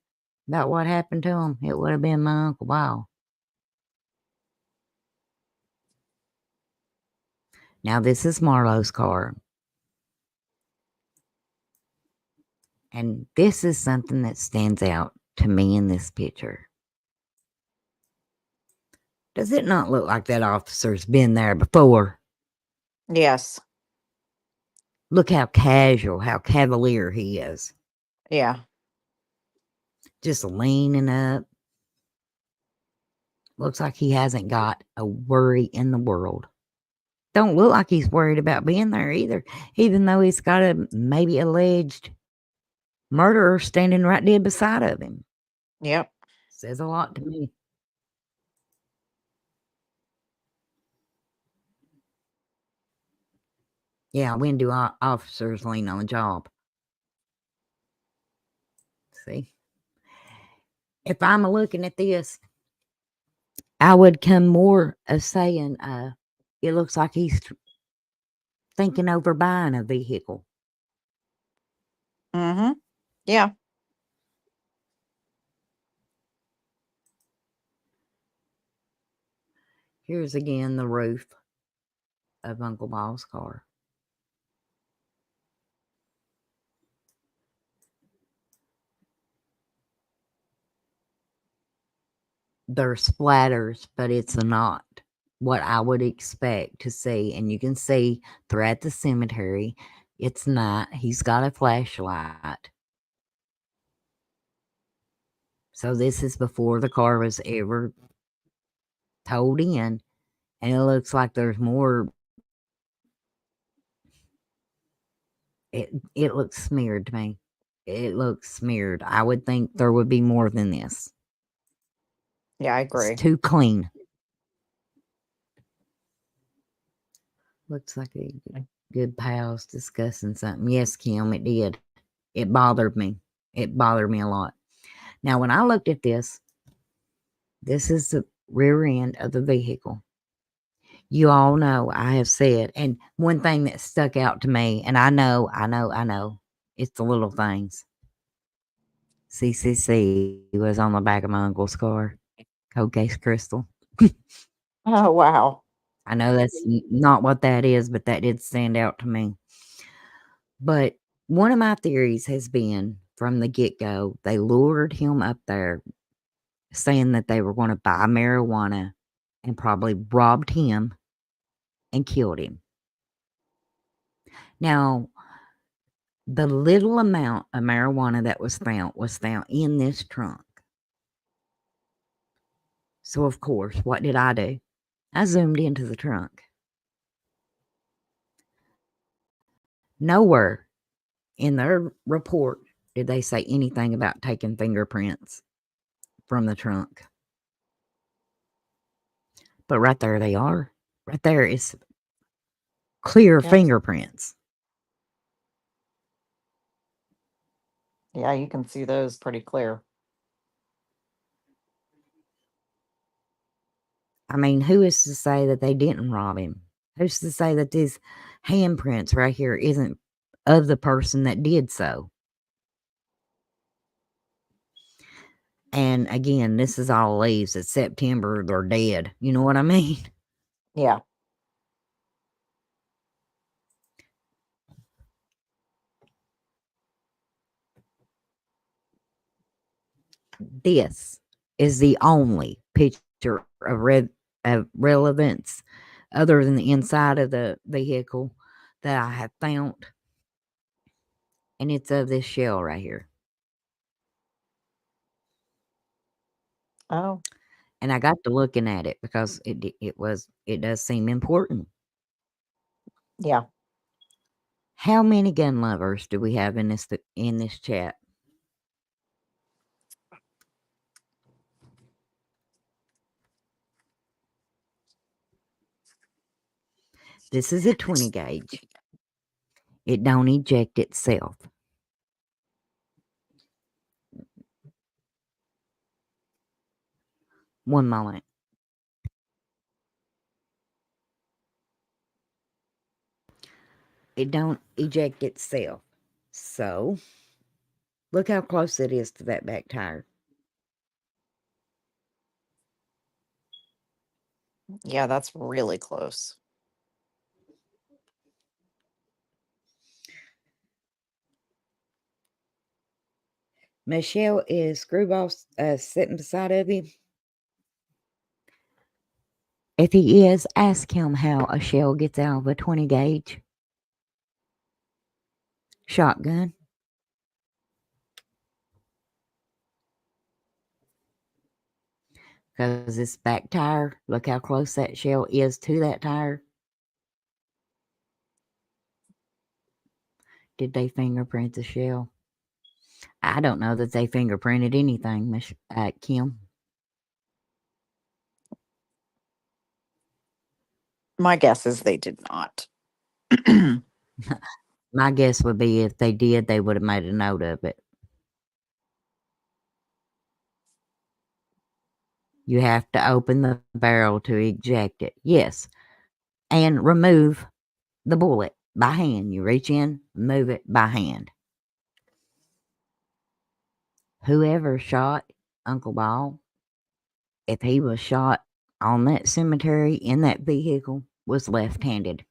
about what happened to him, it would have been my Uncle Bob. Now, this is Marlowe's car. And this is something that stands out to me in this picture. Does it not look like that officer's been there before? Yes. Look how casual, how cavalier he is. Yeah. Just leaning up. Looks like he hasn't got a worry in the world. Don't look like he's worried about being there either, even though he's got a maybe alleged murderer standing right there beside of him. Yep. Says a lot to me. Yeah, when do officers lean on the job? See? if I'm looking at this, I would come more of saying, it looks like he's thinking over buying a vehicle. Mm-hmm. Yeah. Here's again the roof of Uncle Bob's car. They're splatters, but it's not what I would expect to see. And you can see throughout the cemetery, it's night. He's got a flashlight. So this is before the car was ever towed in. And it looks like there's more. It looks smeared to me. It looks smeared. I would think there would be more than this. Yeah, I It's agree. too clean. Looks like a good pal's discussing something. Yes, Kim, it did. It bothered me. It bothered me a lot. Now, when I looked at this is the rear end of the vehicle. You all know I have said, and one thing that stuck out to me, and I know, it's the little things. CCC was on the back of my uncle's car. Coldcasecrystal. Oh, wow. I know that's not what that is, but that did stand out to me. But one of my theories has been from the get-go, they lured him up there saying that they were going to buy marijuana and probably robbed him and killed him. Now, the little amount of marijuana that was found in this trunk. So, of course, what did I do? I zoomed into the trunk. Nowhere in their report did they say anything about taking fingerprints from the trunk. But right there they are. Right there is clear Yep. fingerprints. Yeah, you can see those pretty clear. I mean, who is to say that they didn't rob him? Who's to say that these handprints right here isn't of the person that did so? And again, this is all leaves. It's September. They're dead. You know what I mean? Yeah. This is the only picture of relevance other than the inside of the vehicle that I have found. And it's of this shell right here. Oh, And I got to looking at it because it does seem important. yeah. How many gun lovers do we have in this chat? This is a 20 gauge. It don't eject itself. One moment. It don't eject itself. So, look how close it is to that back tire. Yeah, that's really close. Michelle, is Screwball sitting beside of you? If he is, ask him how a shell gets out of a 20 gauge shotgun. Because this back tire, look how close that shell is to that tire. Did they fingerprint the shell? I don't know that they fingerprinted anything, Miss Kim. My guess is they did not. My guess would be if they did, they would have made a note of it. You have to open the barrel to eject it. Yes. And remove the bullet by hand. You reach in, move it by hand. Whoever shot Uncle Ball, if he was shot on that cemetery in that vehicle, was left-handed.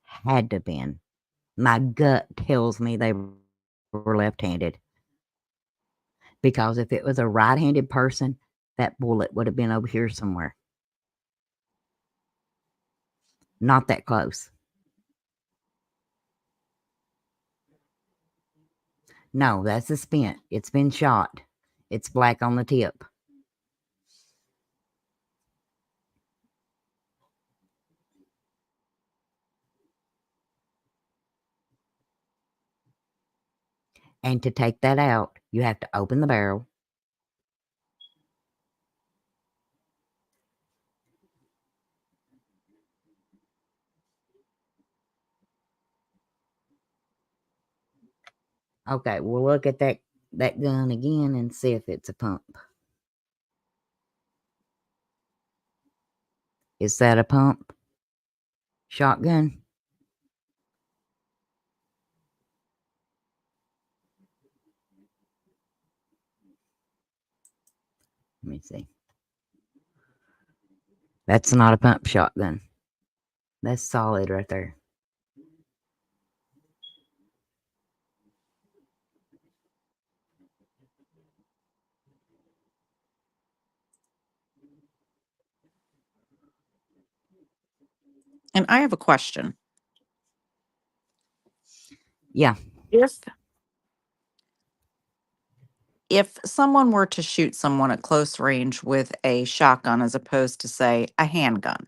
Had to have been. My gut tells me they were left-handed. Because if it was a right-handed person, that bullet would have been over here somewhere. Not that close. No, that's a Smit. It's been shot. It's black on the tip. And to take that out, you have to open the barrel. Okay, we'll look at that gun again and see if it's a pump. Is that a pump? Shotgun? Let me see. That's not a pump shotgun. That's solid right there. And I have a question. Yeah. If someone were to shoot someone at close range with a shotgun as opposed to, say, a handgun,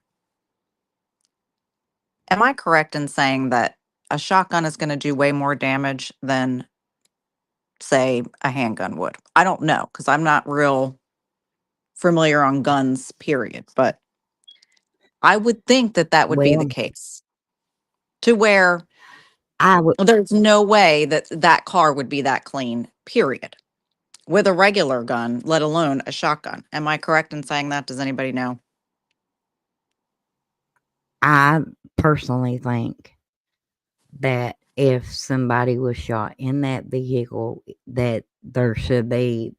am I correct in saying that a shotgun is going to do way more damage than, say, a handgun would? I don't know because I'm not real familiar on guns, period. But I would think that that would be the Well, case to where I would. there's no way that that car would be that clean, period, with a regular gun, let alone a shotgun. Am I correct in saying that? Does anybody know? I personally think that if somebody was shot in that vehicle, that there should be,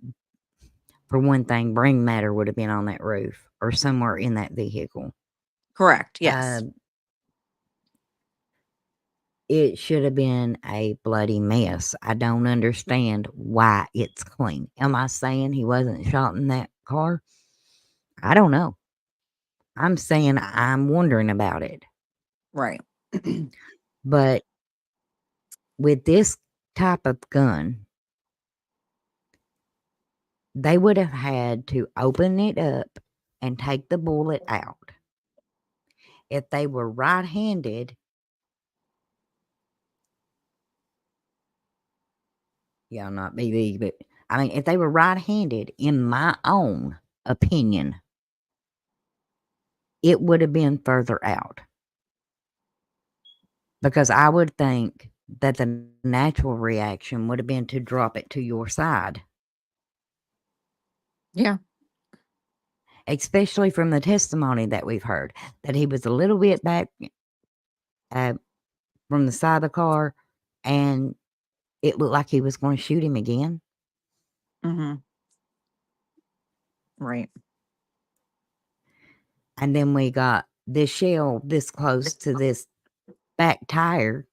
for one thing, brain matter would have been on that roof or somewhere in that vehicle. Correct. Yes. It should have been a bloody mess. I don't understand why it's clean. Am I saying he wasn't shot in that car? I don't know. I'm saying I'm wondering about it. Right. But with this type of gun, they would have had to open it up and take the bullet out. If they were right-handed, yeah, not BB, but I mean, if they were right-handed, in my own opinion, it would have been further out. Because I would think that the natural reaction would have been to drop it to your side. Yeah. Especially from the testimony that we've heard, that he was a little bit back from the side of the car, and it looked like he was going to shoot him again. Mm-hmm. Right. And then we got this shell this close to this back tire.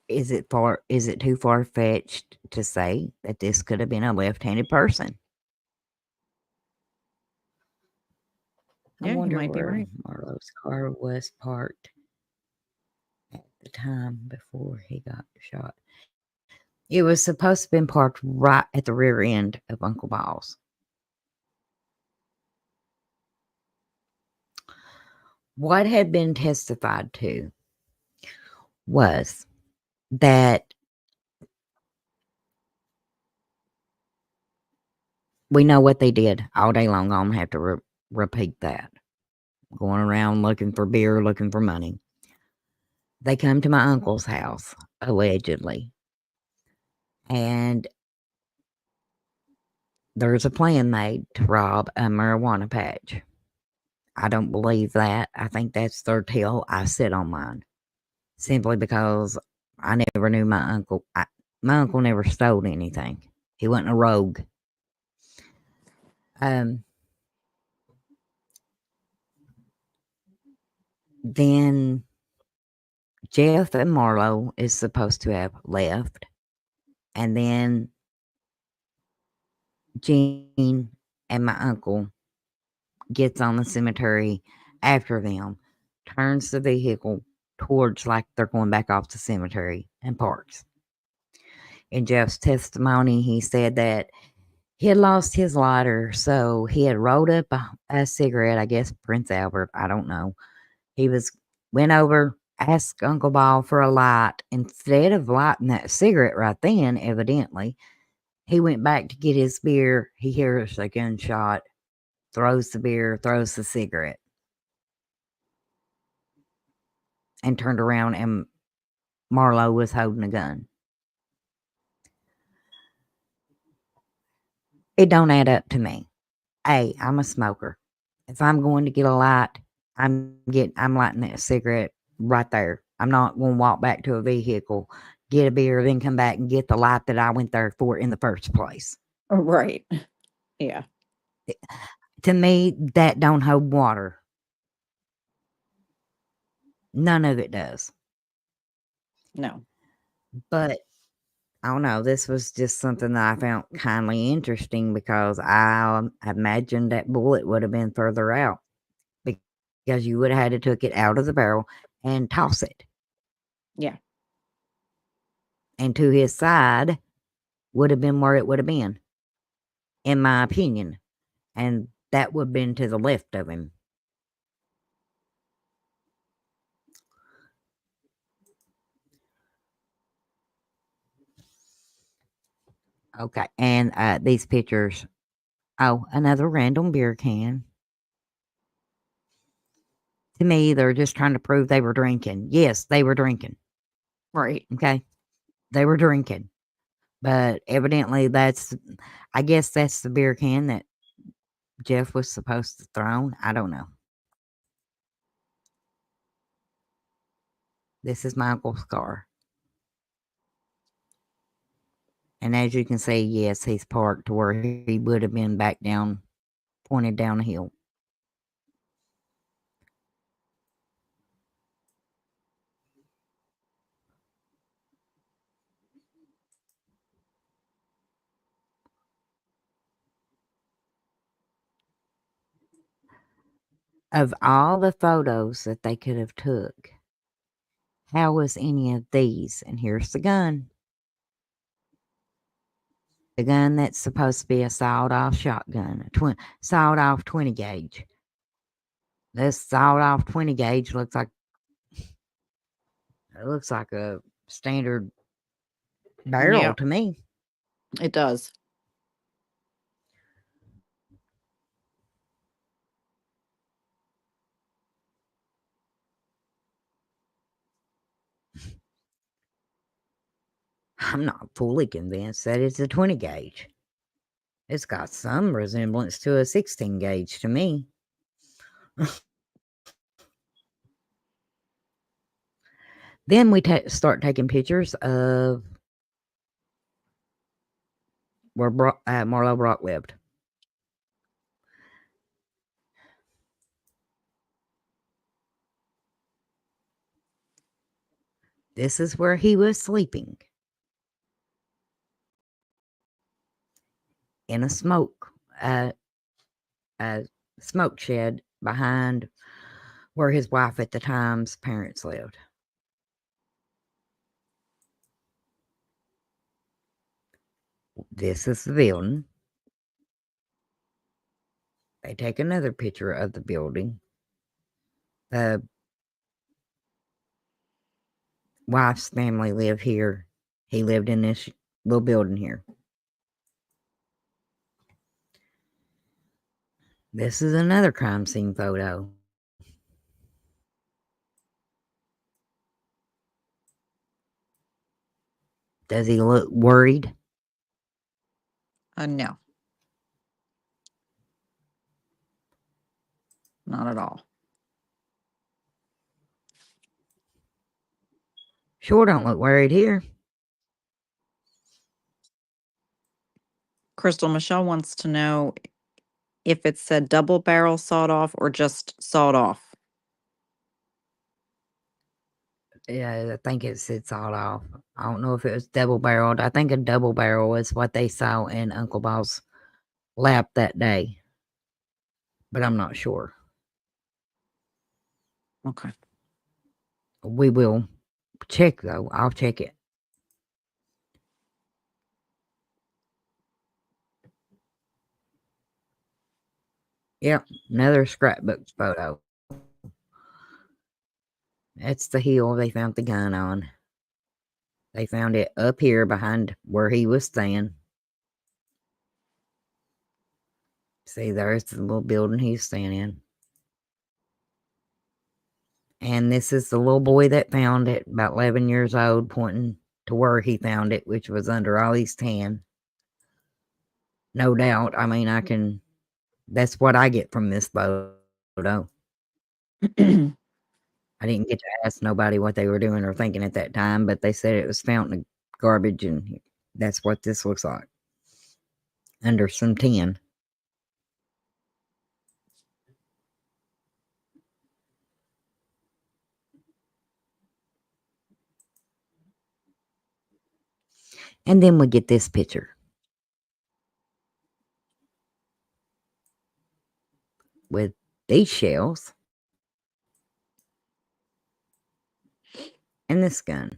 Is it too far-fetched to say that this could have been a left-handed person? Yeah, I you wonder might be where right. Marlowe's car was parked at the time before he got shot. It was supposed to have been parked right at the rear end of Uncle Ball's. What had been testified to was that we know what they did all day long. I'm going to have to repeat that. Going around looking for beer, looking for money. They come to my uncle's house, allegedly. And there's a plan made to rob a marijuana patch. I don't believe that. I think that's their tale. I sit on mine simply because I never knew my uncle. My uncle never stole anything. He wasn't a rogue. Um, then Jeff and Marlo is supposed to have left, and then Jean and my uncle gets on the cemetery after them, turns the vehicle towards like they're going back off the cemetery and parks. In Jeff's testimony, he said that he had lost his lighter, so he had rolled up a cigarette, I guess Prince Albert, I don't know. He went over, asked Uncle Ball for a light. Instead of lighting that cigarette right then, evidently, he went back to get his beer. He hears a gunshot, throws the beer, throws the cigarette, and turned around, and Marlo was holding a gun. It don't add up to me. Hey, I'm a smoker. If I'm going to get a light, I'm lighting that cigarette right there. I'm not going to walk back to a vehicle, get a beer, then come back and get the light that I went there for in the first place. Right. Yeah. To me, that don't hold water. None of it does. No. But I don't know. This was just something that I found kindly interesting because I imagined that bullet would have been further out because you would have had to took it out of the barrel and toss it. Yeah. And to his side would have been where it would have been, in my opinion. And that would have been to the left of him. Okay. And these pictures. Oh, another random beer can. To me, they're just trying to prove they were drinking. Yes, they were drinking. Right. Okay. They were drinking. But evidently I guess that's the beer can that Jeff was supposed to throw. I don't know. This is my uncle's car. And as you can see, yes, he's parked to where he would have been back down, pointed down the hill. Of all the photos that they could have took, how was any of these? And here's the gun. The gun that's supposed to be a sawed-off shotgun, sawed-off 20 gauge. This sawed-off 20 gauge looks like a standard barrel Yeah, to me. it does. I'm not fully convinced that it's a 20 gauge. It's got some resemblance to a 16 gauge to me. Then we start taking pictures of where Marlo Brock lived. This is where he was sleeping. In a smoke shed behind where his wife at the time's parents lived. This is the building. They take another picture of the building. The wife's family lived here. He lived in this little building here. This is another crime scene photo. Does he look worried? No. Not at all. Sure don't look worried here. Crystal, Michelle wants to know if it said double barrel sawed off or just sawed off. Yeah, I think it sits all off. I don't know if it was double barreled. I think a double barrel is what they saw in Uncle Bob's lap that day, but I'm not sure. Okay. We will check though. I'll check it. Yep, another scrapbook photo. That's the hill they found the gun on. They found it up here behind where he was staying. See, there's the little building he's staying in. And this is the little boy that found it, about 11 years old, pointing to where he found it, which was under Ollie's tan. No doubt. I mean, that's what I get from this photo. I didn't get to ask nobody what they were doing or thinking at that time, but they said it was found in the garbage, and that's what this looks like. Under some tin. And then we get this picture with these shells and this gun.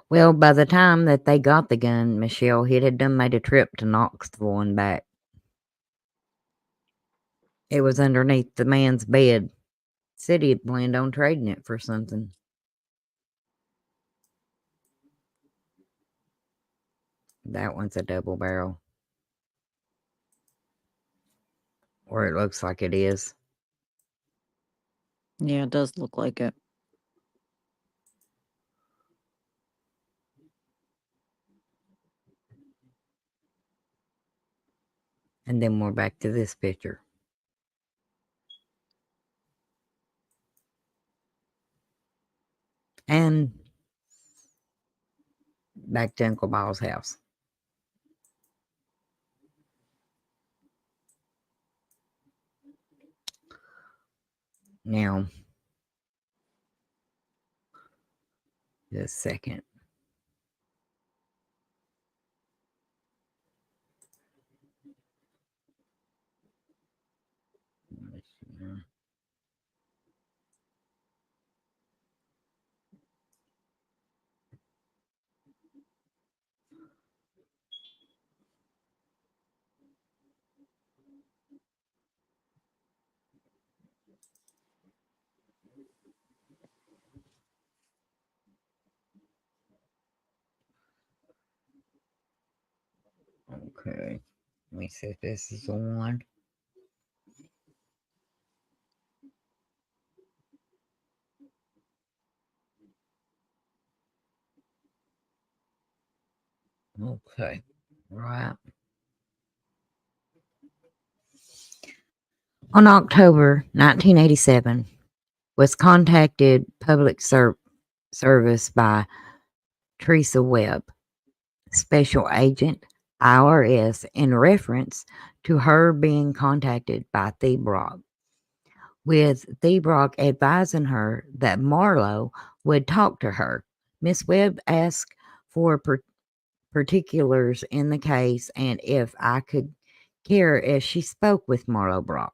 Well, by the time that they got the gun, Michelle, it had done made a trip to Knoxville and back. It was underneath the man's bed. Said he had planned on trading it for something. That one's a double barrel. Or it looks like it is. Yeah, it does look like it. And then we're back to this picture. And back to Uncle Bob's house. Now, just a second. Okay. Let me see if this is the one. Okay. Right. On October 1987, was contacted public service by Teresa Webb, special agent, IRS, in reference to her being contacted by The Brock, with The Brock advising her that Marlowe would talk to her. Miss Webb asked for particulars in the case and if I could care if she spoke with Marlowe Brock.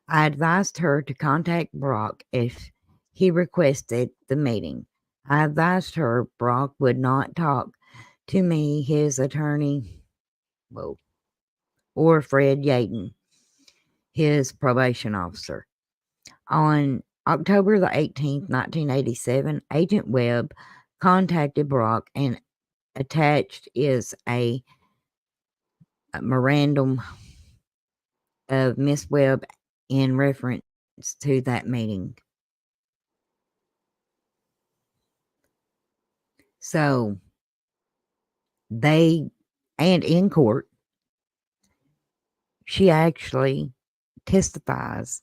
I advised her to contact Brock if he requested the meeting. I advised her Brock would not talk to me, his attorney, or Fred Yaten, his probation officer. On October the 18th, 1987, Agent Webb contacted Brock and attached is a memorandum of Miss Webb in reference to that meeting. So they, and in court, she actually testifies,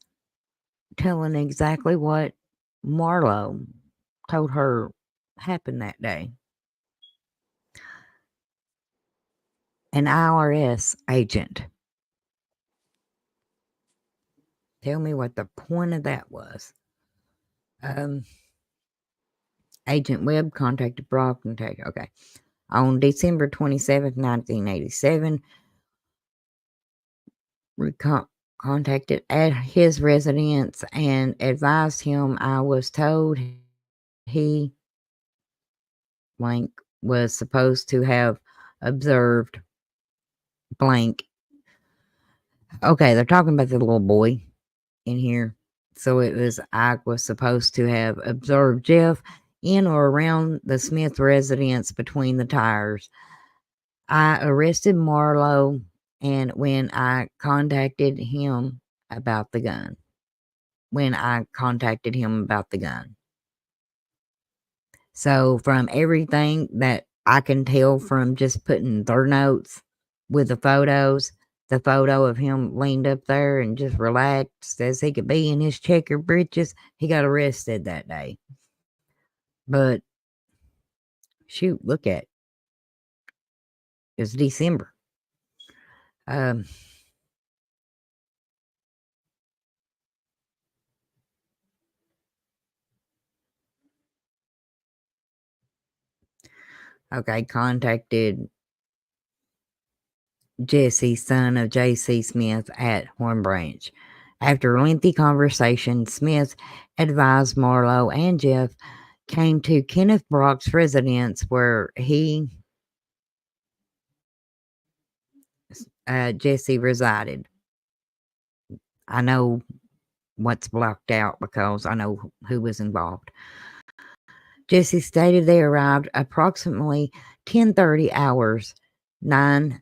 telling exactly what Marlowe told her happened that day. An IRS agent. Tell me what the point of that was. Agent Webb contacted Brock and okay. On December 27th, 1987, contacted at his residence and advised him I was told he blank was supposed to have observed blank. Okay, they're talking about the little boy in here. So it was I was supposed to have observed Jeff in or around the Smith residence between the tires. I arrested Marlowe and when I contacted him about the gun. So from everything that I can tell from just putting their notes with the photos, the photo of him leaned up there and just relaxed as he could be in his checker breeches, he got arrested that day. But shoot, look at it. It's December. Okay, contacted Jesse, son of J.C. Smith at Horn Branch. After a lengthy conversation, Smith advised Marlowe and Jeff came to Kenneth Brock's residence where Jesse resided. I know what's blocked out because I know who was involved. Jesse stated they arrived approximately 10:30 hours 9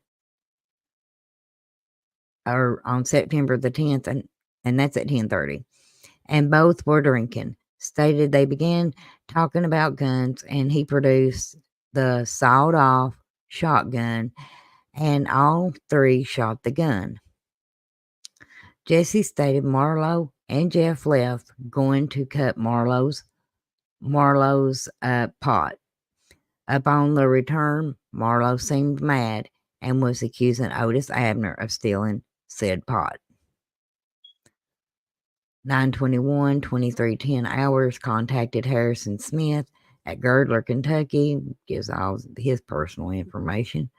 or on September the 10th, and that's at 10:30. And both were drinking. Stated they began talking about guns, and he produced the sawed-off shotgun, and all three shot the gun. Jesse stated Marlowe and Jeff left, going to cut Marlowe's pot. Upon the return, Marlowe seemed mad and was accusing Otis Abner of stealing said pot. 9/21, 23:10 hours, contacted Harrison Smith at Girdler, Kentucky, gives all his personal information.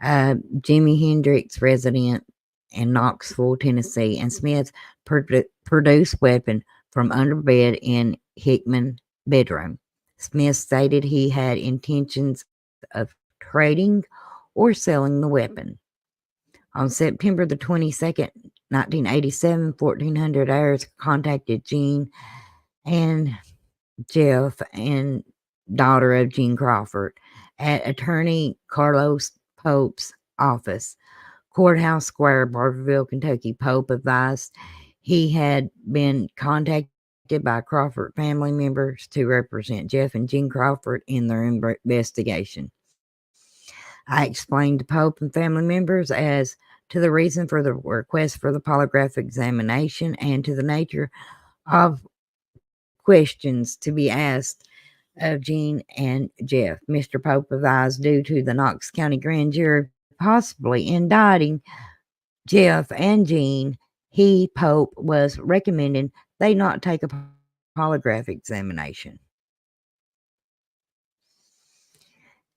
Jimi Hendrix, resident in Knoxville, Tennessee, and Smith produced weapon from under bed in Hickman bedroom. Smith stated he had intentions of trading or selling the weapon. On September the 22nd, 1987, 1400 hours, contacted Jean and Jeff and daughter of Gene Crawford at attorney Carlos Pope's office, Courthouse Square, Barberville, Kentucky. Pope advised he had been contacted by Crawford family members to represent Jeff and Gene Crawford in their investigation. I explained to Pope and family members as to the reason for the request for the polygraph examination and to the nature of questions to be asked of Gene and Jeff. Mr. Pope advised due to the Knox County grand jury possibly indicting Jeff and Gene, Pope, was recommending they not take a polygraph examination.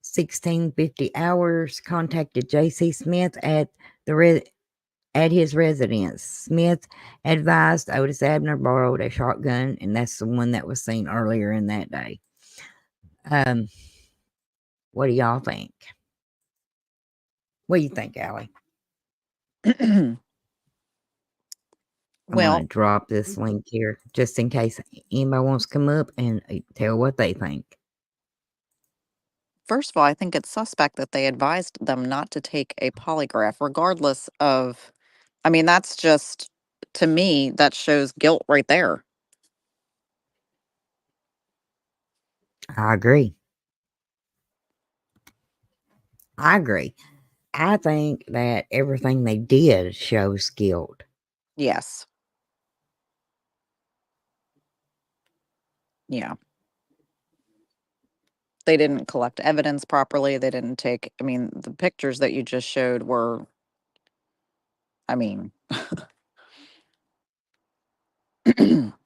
1650 hours, contacted J.C. Smith at his residence. Smith advised Otis Abner borrowed a shotgun, and that's the one that was seen earlier in that day. What do y'all think? What do you think, Allie? I'm Well, going to drop this link here just in case anybody wants to come up and tell what they think. first of all, I think it's suspect that they advised them not to take a polygraph, regardless of, I mean, that's just, to me, that shows guilt right there. I agree. I agree. I think that everything they did shows guilt. Yes. Yeah. They didn't collect evidence properly. They didn't take, I mean, the pictures that you just showed were, I mean,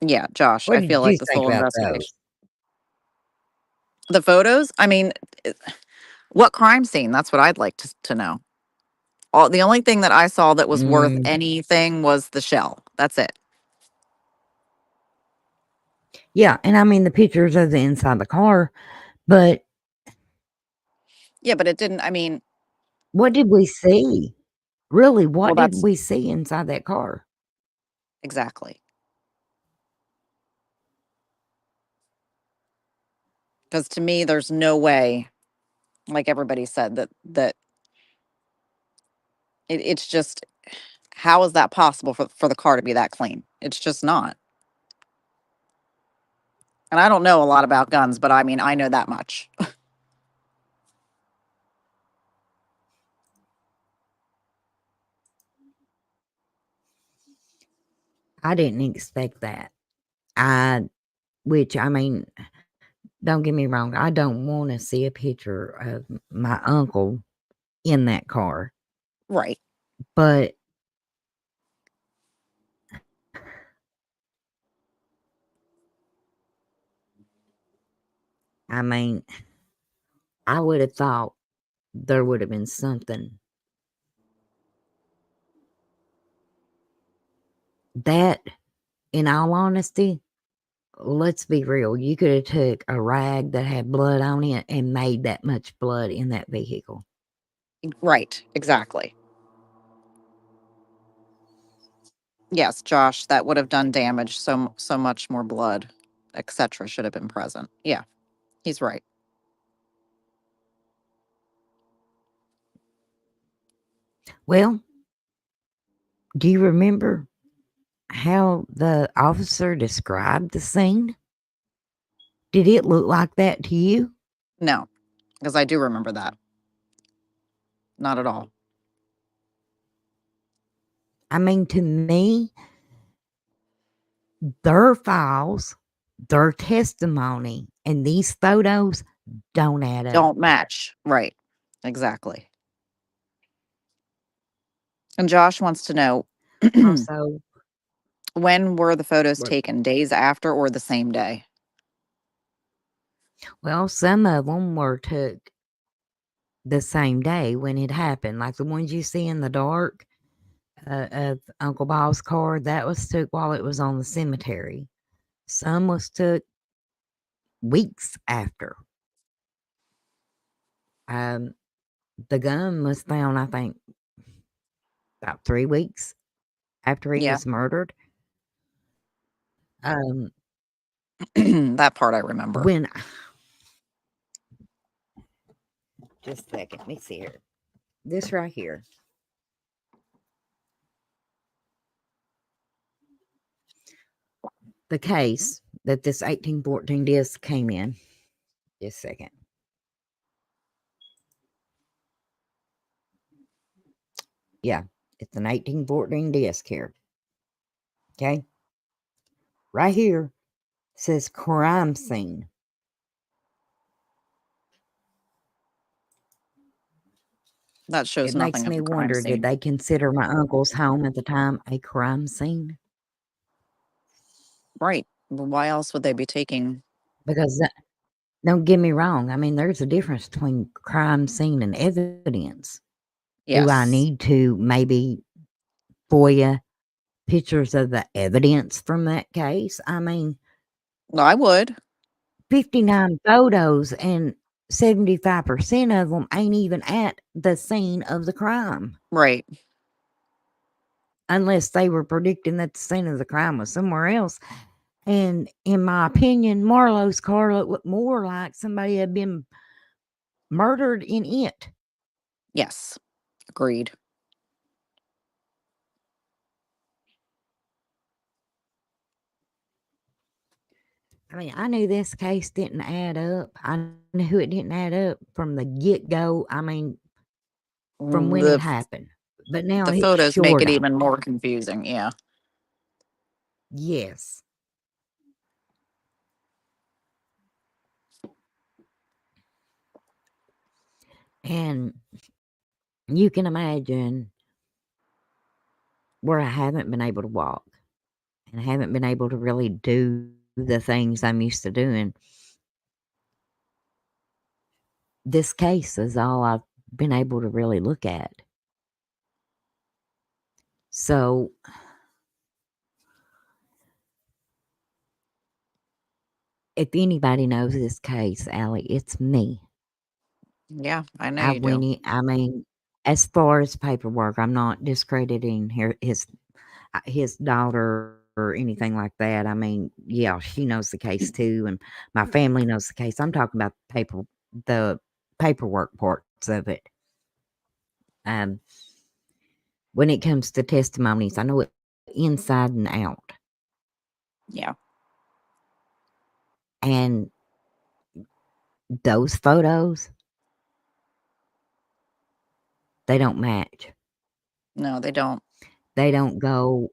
yeah, Josh, What I did feel you like this think whole about those? investigation. The photos, I mean, what crime scene? That's what I'd like to know. The only thing that I saw that was worth Mm, anything was the shell. That's it. yeah, and I mean the pictures of the inside of the car, but Yeah, but it didn't, I mean, what did we see? Really, well, what did that's we see inside that car? exactly. Because to me, there's no way, like everybody said, that it's just, how is that possible for the car to be that clean? It's just not. And I don't know a lot about guns, but I mean, I know that much. I didn't expect that. Which I mean, don't get me wrong, I don't want to see a picture of my uncle in that car, Right. but I mean, I would have thought there would have been something that, in all honesty, let's be real, you could have took a rag that had blood on it and made that much blood in that vehicle. Right. Exactly. Yes, Josh, that would have done damage. So much more blood, etc. should have been present. Yeah, he's right. Well, do you remember how the officer described the scene? Did it look like that to you? No, because I do remember that. Not at all. I mean, to me, their files, their testimony, and these photos don't add up. Don't match. Right. Exactly. And Josh wants to know Also, when were the photos we're- taken? Days after or the same day? well, some of them were took the same day when it happened, like the ones you see in the dark of Uncle Bob's car. That was took while it was on the cemetery. Some was took weeks after. Um, the gun was found, I think, about 3 weeks after he Yeah. was murdered. Um, That part I remember. when just a second, let me see here. This right here. The case that this 1814 disc came in. Just a second. Yeah, it's an 1814 disc here. Okay. Right here says crime scene. That shows It makes nothing of me the crime wonder, did scene. they consider my uncle's home at the time a crime scene? Right. Well, why else would they be taking? Because don't get me wrong. I mean, there's a difference between crime scene and evidence. Do I Yes. need to maybe FOIA pictures of the evidence from that case? I mean, No, I would. 59 photos and 75% of them ain't even at the scene of the crime, Right. unless they were predicting that the scene of the crime was somewhere else. And in my opinion, Marlowe's car looked more like somebody had been murdered in it. Yes. Agreed. I mean, I knew this case didn't add up. I knew it didn't add up from the get go. I mean, from when it The happened. But now the it's photos make sure it don't. even more confusing. Yeah. Yes. And you can imagine where I haven't been able to walk and haven't been able to really do the things I'm used to doing. This case is all I've been able to really look at. So if anybody knows this case, Allie, it's me. Yeah, I know I you went do. in, I mean, as far as paperwork, I'm not discrediting his daughter or anything like that. I mean, yeah, she knows the case too, and my family knows the case. I'm talking about the paperwork parts of it. Um, when it comes to testimonies, I know it inside and out, Yeah. and those photos, they don't match. No, they don't. They don't go.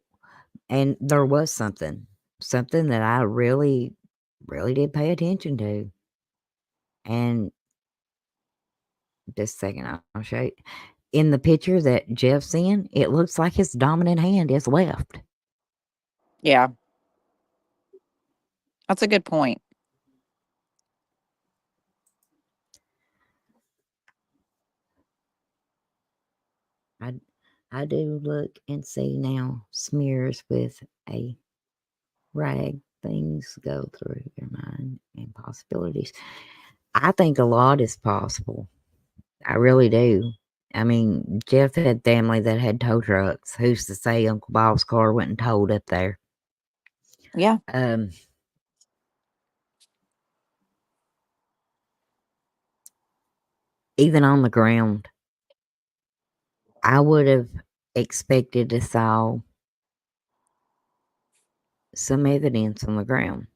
And there was something that I really, really did pay attention to. And just a second, I'll show you. In the picture that Jeff's in, it looks like his dominant hand is left. Yeah. That's a good point. I I do look and see now smears with a rag. Things go through your mind and possibilities. I think a lot is possible. I really do. I mean, Jeff had family that had tow trucks. Who's to say Uncle Bob's car wasn't towed up there? Yeah. Even on the ground, I would have expected to saw some evidence on the ground.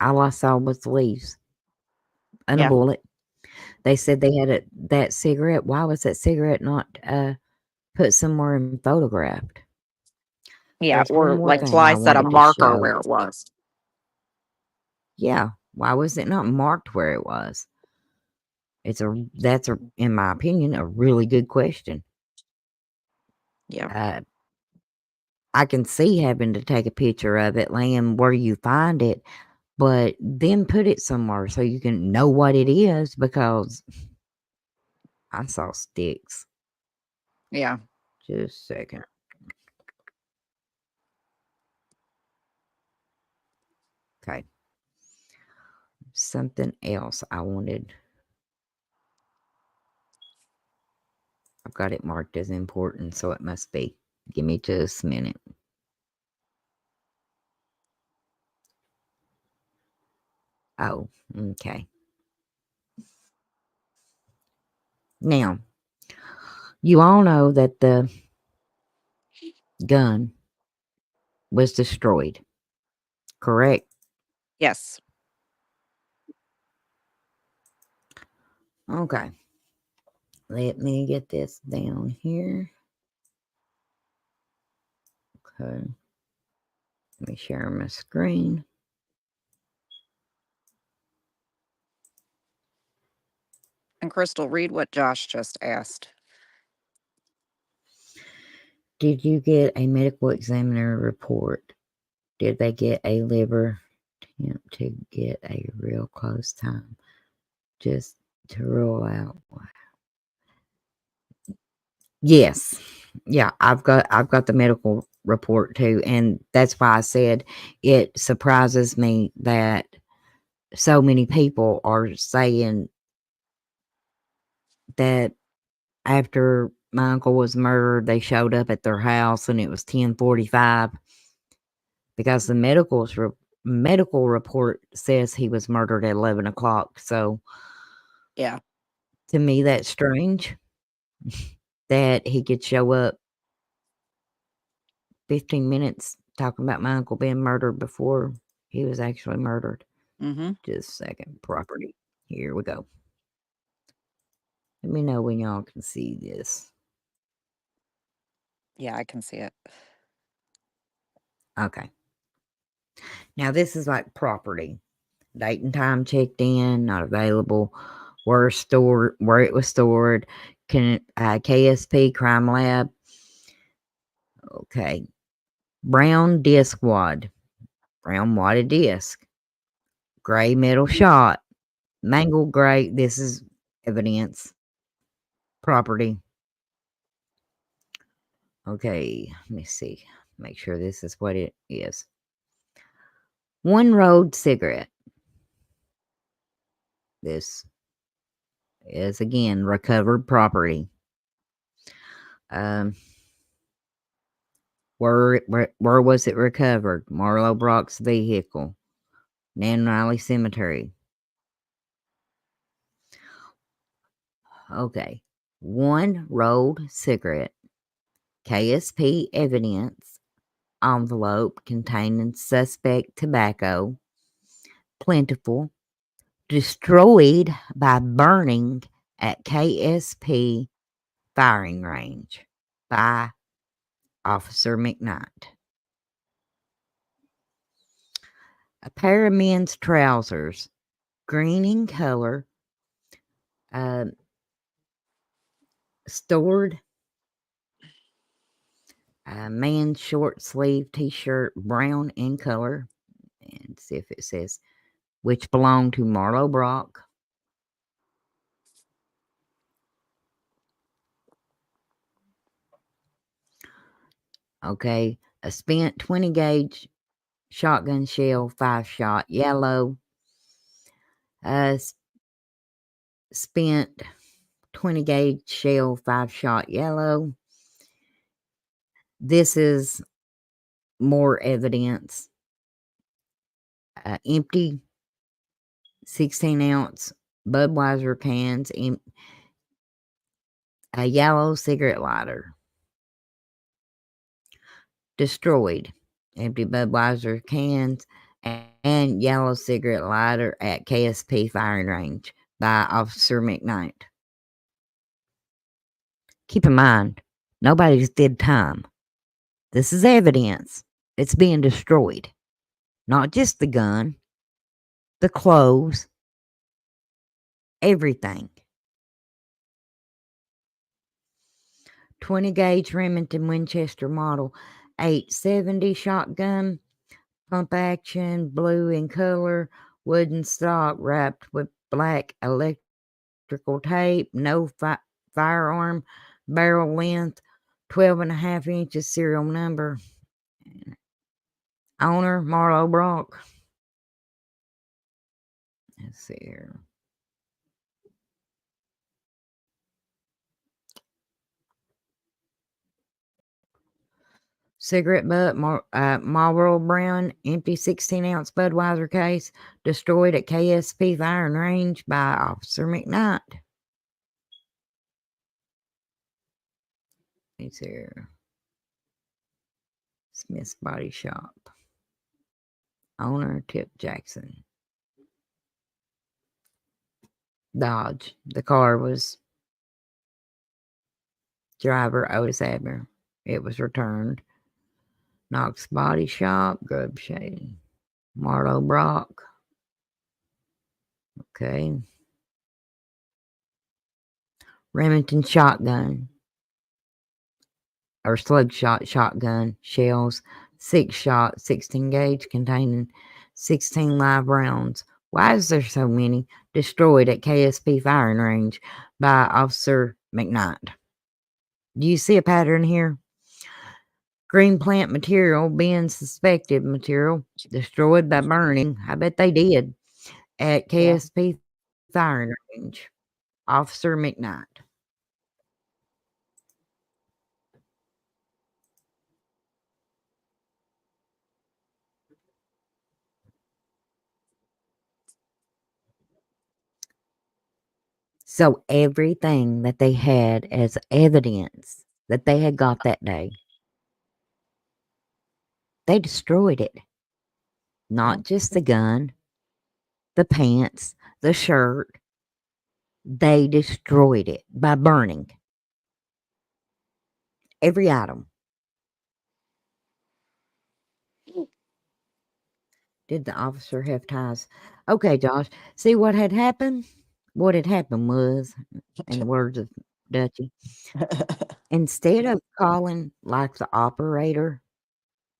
All I saw was the leaves and a Yeah. bullet. They said they had that cigarette. Why was that cigarette not put somewhere and photographed? Yeah. There's one Or more like thing I Sly said, a wanted to marker show. where it was. Yeah, why was it not marked where it was? That's in my opinion, a really good question. Yeah. I can see having to take a picture of it, laying where you find it, but then put it somewhere so you can know what it is, because I saw sticks. Yeah. Just a second. Okay. Something else I wanted. I've got it marked as important, so it must be. Give me just a minute. Oh, okay. Now, you all know that the gun was destroyed, correct? Yes. Okay. Let me get this down here. Okay. Let me share my screen. And Crystal, read what Josh just asked. Did you get a medical examiner report? Did they get a liver attempt to get a real close time just to rule out? Yes. Yeah, I've got the medical report too, and that's why I said it surprises me that so many people are saying that after my uncle was murdered, they showed up at their house and it was 10:45, because the medical report says he was murdered at 11 o'clock. So Yeah. to me, that's strange that he could show up 15 minutes talking about my uncle being murdered before he was actually murdered. Mm-hmm. Just a second. Property. Here we go. Let me know when y'all can see this. Yeah, I can see it. Okay. Now this is like property. Date and time checked in, not available. Where it was stored. KSP Crime Lab. Okay. Brown disc wad. Brown wadded disc. Gray metal shot. Mangled gray. This is evidence. Property. Okay. Let me see. Make sure this is what it is. One rolled cigarette. This is again recovered property. Where was it recovered? Marlowe Brock's vehicle. Nan Riley Cemetery. Okay. One rolled cigarette. KSP evidence. Envelope containing suspect tobacco. Plentiful. Destroyed by burning at KSP firing range by Officer McKnight. A pair of men's trousers, green in color, stored. A man's short sleeve t-shirt, brown in color, and see if it says which belonged to Marlowe Brock. Okay, a spent 20 gauge shotgun shell, 5-shot yellow. Spent 20 gauge shell, 5-shot yellow. This is more evidence. Empty 16-ounce Budweiser cans, a yellow cigarette lighter. Destroyed. Empty Budweiser cans and yellow cigarette lighter at KSP firing range by Officer McKnight. Keep in mind, nobody's did time. This is evidence. It's being destroyed. Not just the gun, the clothes, everything. 20 gauge Remington Winchester model 870 shotgun, pump action, blue in color, wooden stock wrapped with black electrical tape, no firearm, barrel length, 12.5 inches, serial number. Owner, Marlowe Brock. Let's see here. Cigarette butt, Marlboro Brown, empty 16-ounce Budweiser case, destroyed at KSP firing range by Officer McKnight. It's here. Smith's Body Shop. Owner, Tip Jackson. Dodge. The car was driver Otis Abner. It was returned. Knox Body Shop, Grub Shady. Marlowe Brock. Okay. Remington shotgun. Or slugshot shotgun shells. 6-shot, 16 gauge containing 16 live rounds. Why is there so many? Destroyed at KSP firing range by Officer McKnight. Do you see a pattern here? Green plant material being suspected material destroyed by burning. I bet they did. At KSP firing range. Officer McKnight. So everything that they had as evidence that they had got that day They destroyed it. Not Yep. just the gun, the pants, the shirt. They destroyed it by burning every item. Did the officer have ties? Okay, Josh. See what had happened? What had happened was, in the words of Dutchie, instead of calling like the operator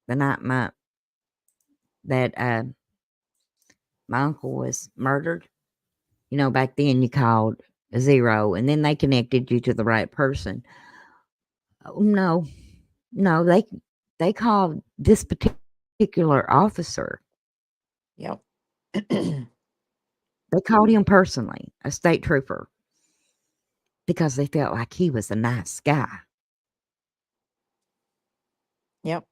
the night that my uncle was murdered, back then you called 0 and then they connected you to the right person. Oh, no, they called this particular officer. Yep. They called him personally, a state trooper, because they felt like he was a nice guy. Yep.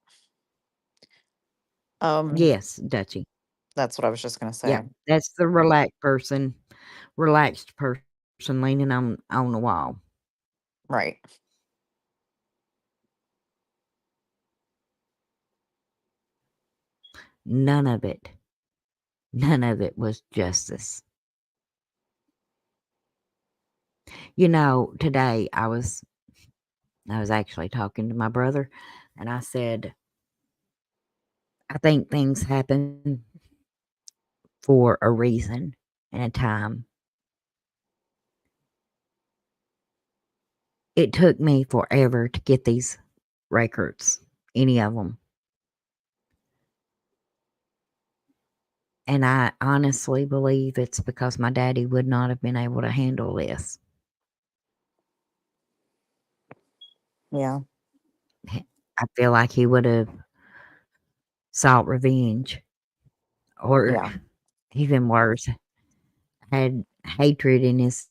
Yes, Dutchie. That's what I was just gonna say. Yeah, that's the relaxed person leaning on the wall. Right. None of it was justice. Today I was actually talking to my brother, and I said, I think things happen for a reason and a time. It took me forever to get these records, any of them. And I honestly believe it's because my daddy would not have been able to handle this. Yeah. I feel like he would have sought revenge, or Yeah. even worse, had hatred in his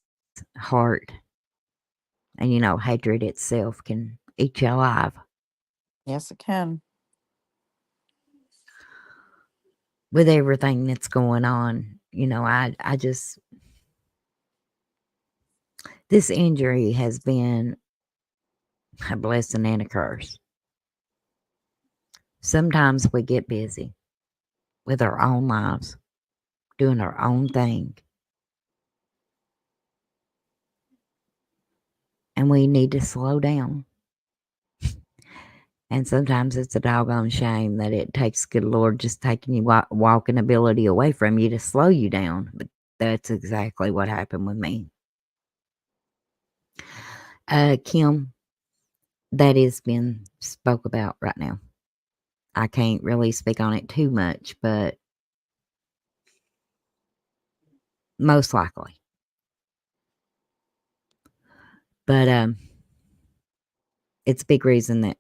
heart. And hatred itself can eat you alive. Yes, it can. With everything that's going on, I just, this injury has been a blessing and a curse. Sometimes we get busy with our own lives, doing our own thing. And we need to slow down. And sometimes it's a doggone shame that it takes good Lord just taking you walking ability away from you to slow you down. But that's exactly what happened with me. Kim, that has been spoke about right now. I can't really speak on it too much, but most likely. But it's a big reason that,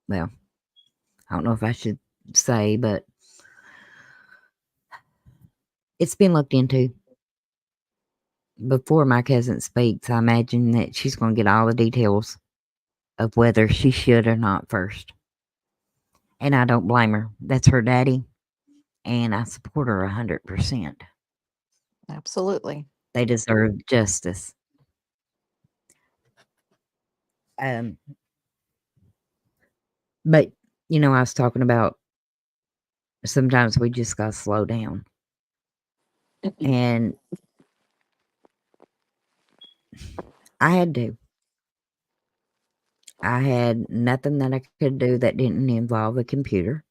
well, I don't know if I should say, but it's been looked into. Before my cousin speaks, I imagine that she's going to get all the details of whether she should or not first. And I don't blame her. That's her daddy, and I support her 100%. Absolutely. They deserve justice. Um, but I was talking about sometimes we just gotta slow down, and I had to. I had nothing that I could do that didn't involve a computer.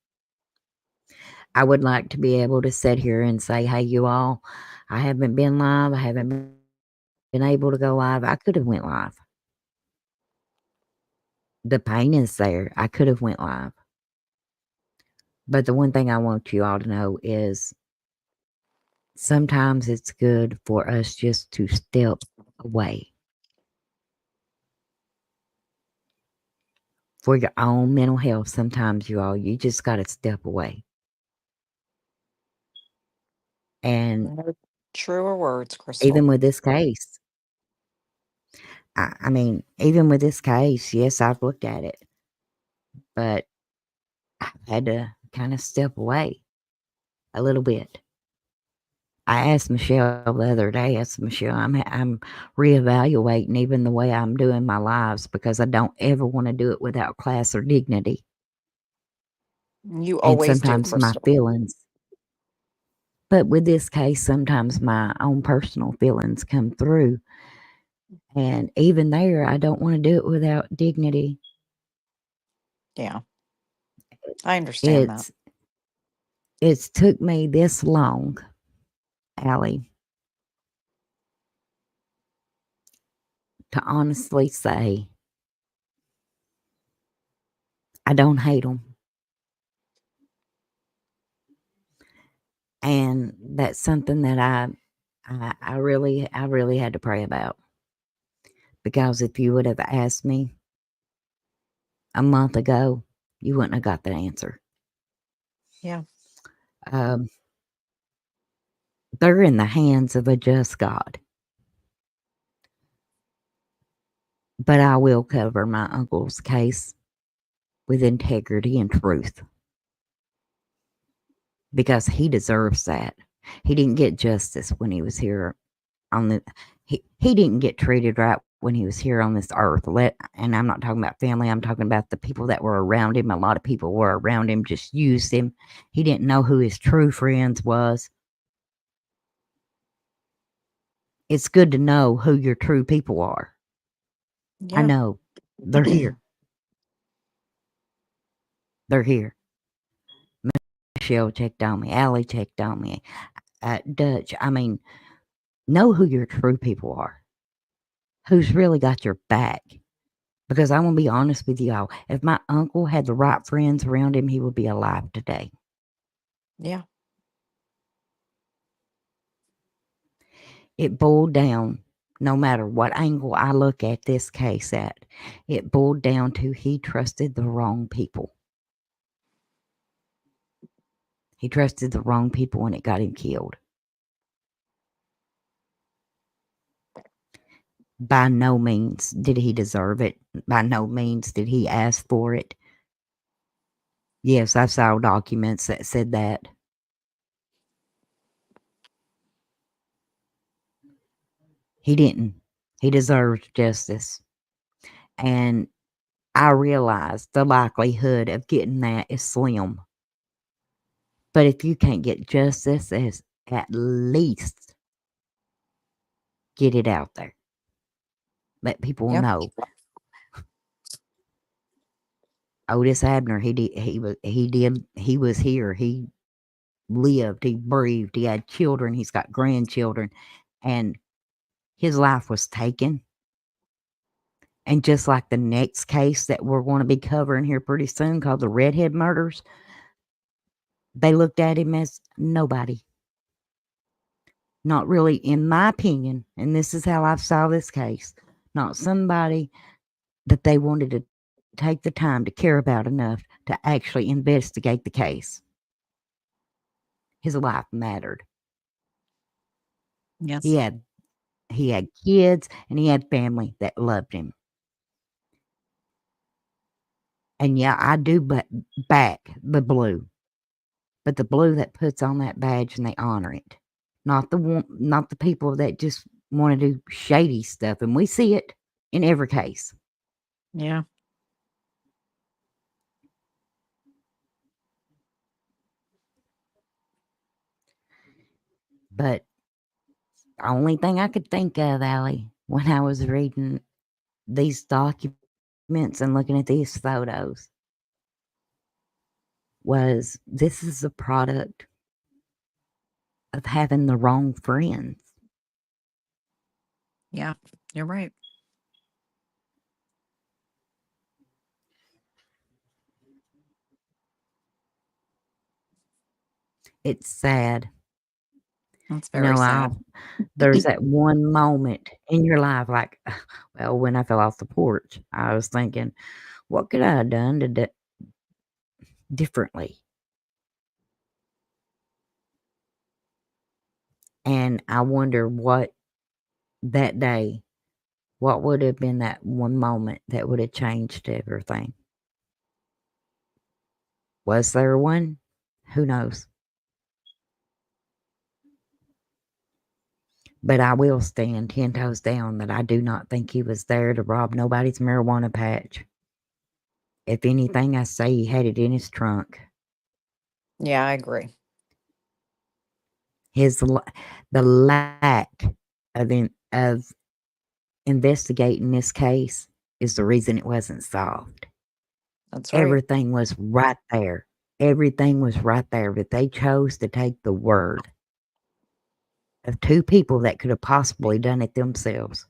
I would like to be able to sit here and say, "Hey, you all, I haven't been live. I haven't been able to go live. I could have went live. The pain is there. I could have went live. But the one thing I want you all to know is sometimes it's good for us just to step away for your own mental health. Sometimes you just got to step away. And No truer words, Crystal. even with this case, I mean, even with this case, yes, I've looked at it, but I've had to kind of step away a little bit. I asked Michelle the other day, I said, Michelle, I'm reevaluating even the way I'm doing my lives because I don't ever want to do it without class or dignity. You and always do, sometimes my Crystal. feelings. But with this case, sometimes my own personal feelings come through. And even there, I don't want to do it without dignity. Yeah, I understand that. It's took me this long, Allie, to honestly say I don't hate them. And that's something that I really had to pray about, because if you would have asked me a month ago, you wouldn't have got the answer. Yeah. Um, they're in the hands of a just God, but I will cover my uncle's case with integrity and truth, because he deserves that. He didn't get justice when he was here on the. He didn't get treated right when he was here on this earth. And I'm not talking about family. I'm talking about the people that were around him. A lot of people were around him, just used him. He didn't know who his true friends was. It's good to know who your true people are. I Yeah. know they're here. They're here. Michelle checked on me. Allie checked on me. Dutch. I mean, know who your true people are. Who's really got your back. Because I'm going to be honest with y'all. If my uncle had the right friends around him, he would be alive today. Yeah. It boiled down, no matter what angle I look at this case at, it boiled down to he trusted the wrong people. He trusted the wrong people and it got him killed. By no means did he deserve it. By no means did he ask for it. Yes, I saw documents that said that. He didn't. He deserved justice. And I realize the likelihood of getting that is slim. But if you can't get justice, at least get it out there. Let people Yep. know. Otis Abner, he was here. He lived, he breathed, he had children, he's got grandchildren, and his life was taken. And just like the next case that we're going to be covering here pretty soon, called the Redhead Murders, they looked at him as nobody. Not really, in my opinion, and this is how I saw this case, not somebody that they wanted to take the time to care about enough to actually investigate the case. His life mattered. Yes. He had kids and he had family that loved him. And yeah, I do back the blue, but the blue that puts on that badge and they honor it, not the people that just want to do shady stuff, and we see it in every case. Yeah. But the only thing I could think of, Allie, when I was reading these documents and looking at these photos, was this is a product of having the wrong friends. Yeah. You're right. It's sad. That's You very sad. know, there's that one moment in your life, like, well, when I fell off the porch, I was thinking, what could I have done differently? And I wonder what that day, what would have been that one moment that would have changed everything? Was there one? Who knows? But I will stand 10 toes down that I do not think he was there to rob nobody's marijuana patch. If anything, I say he had it in his trunk. Yeah, I agree. The lack of investigating this case is the reason it wasn't solved. That's right. Everything was right there. Everything was right there, but they chose to take the word of two people that could have possibly done it themselves.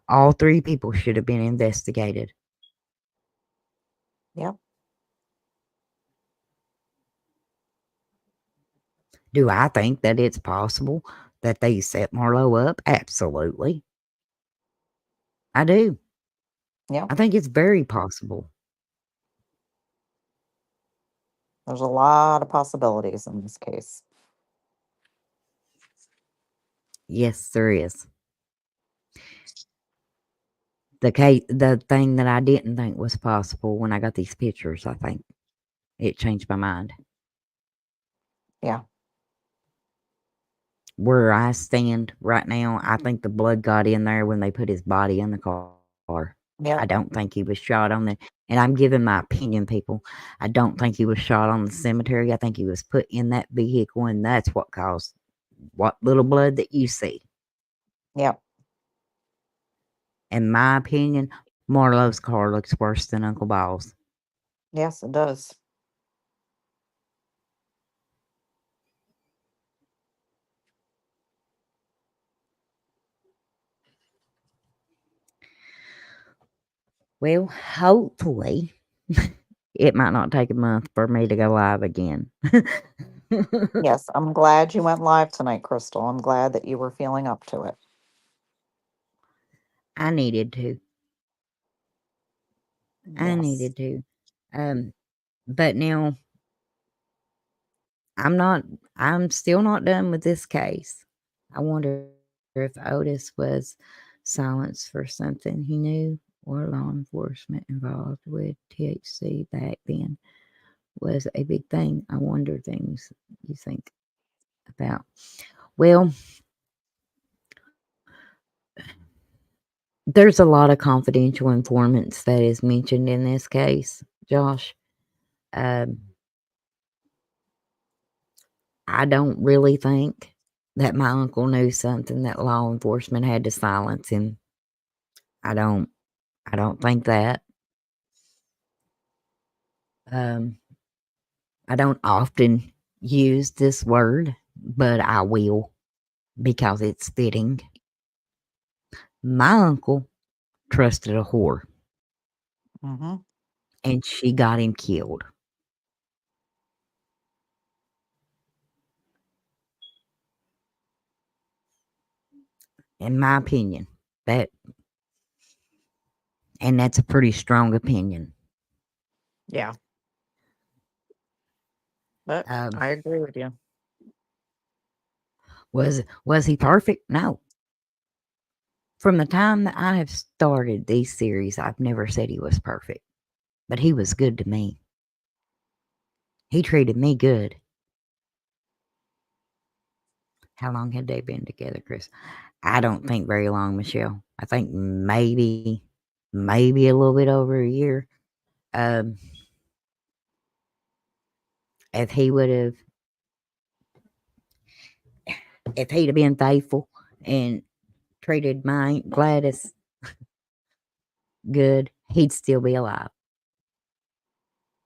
All three people should have been investigated. Yep. Do I think that it's possible that they set Marlo up? Absolutely. I do. Yep. I think it's very possible. There's a lot of possibilities in this case. Yes, there is. The thing that I didn't think was possible when I got these pictures, I think it changed my mind. Yeah. Where I stand right now, I think the blood got in there when they put his body in the car. I Yep. don't think he was shot on the, and I'm giving my opinion, people. I don't think he was shot on the cemetery. I think he was put in that vehicle, and that's what caused what little blood that you see. Yep. In my opinion, Marlowe's car looks worse than Uncle Ball's. Yes, it does. Well, hopefully, it might not take a month for me to go live again. Yes, I'm glad you went live tonight, Crystal. I'm glad that you were feeling up to it. I needed to. I Yes. needed to. Um, but now I'm still not done with this case. I wonder if Otis was silenced for something he knew or law enforcement involved with THC back then was a big thing. I wonder things you think about. Well, there's a lot of confidential informants that is mentioned in this case, Josh. Um, I don't really think that my uncle knew something that law enforcement had to silence him. I don't. I don't think that. Um, I don't often use this word, but I will because it's fitting. My uncle trusted a whore, Mm-hmm. and she got him killed. In my opinion, that and that's a pretty strong opinion. Yeah. But Um, I agree with you. was he perfect? No. From the time that I have started these series, I've never said he was perfect, but he was good to me. He treated me good. How long had they been together, Chris? I don't think very long, Michelle. I think maybe a little bit over a year. Um, if he would have, if he'd have been faithful and treated my Aunt Gladys good, he'd still be alive.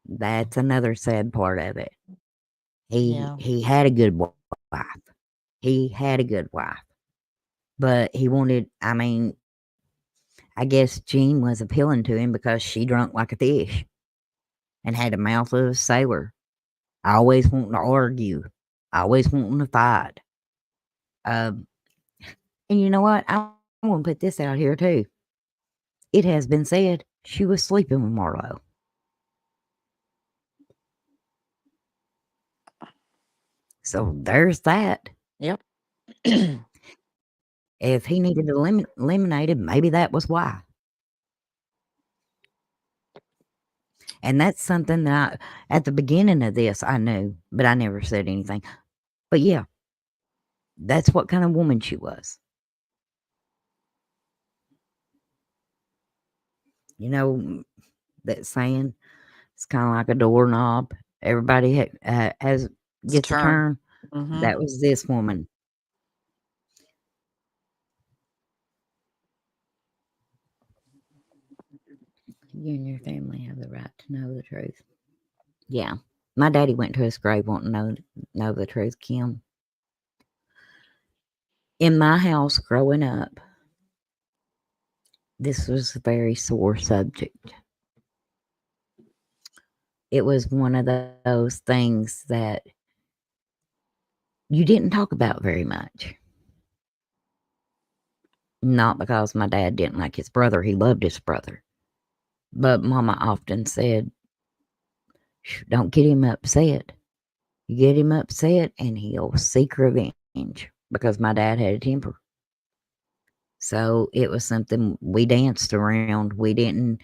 That's another sad part of it. Yeah. He had a good wife. He had a good wife, but he wanted. I mean, I guess Jean was appealing to him because she drunk like a fish and had a mouth of a sailor. Always wanting to argue, always wanting to fight. Um, and you know what? I want to put this out here too. It has been said she was sleeping with Marlo. So there's that. Yep. If he needed eliminated, maybe that was why. And that's something that at the beginning of this, I knew, but I never said anything. But yeah, that's what kind of woman she was. You know, that saying, it's kind of like a doorknob. everybody has It's a gets a turn. turn. Hmm. That was this woman. You and your family have the right to know the truth. Yeah. My daddy went to his grave wanting to know the truth, Kim. In my house growing up, this was a very sore subject. It was one of those things that you didn't talk about very much. Not because my dad didn't like his brother, he loved his brother. But Mama often said, don't get him upset. You get him upset and he'll seek revenge because my dad had a temper. So it was something we danced around. We didn't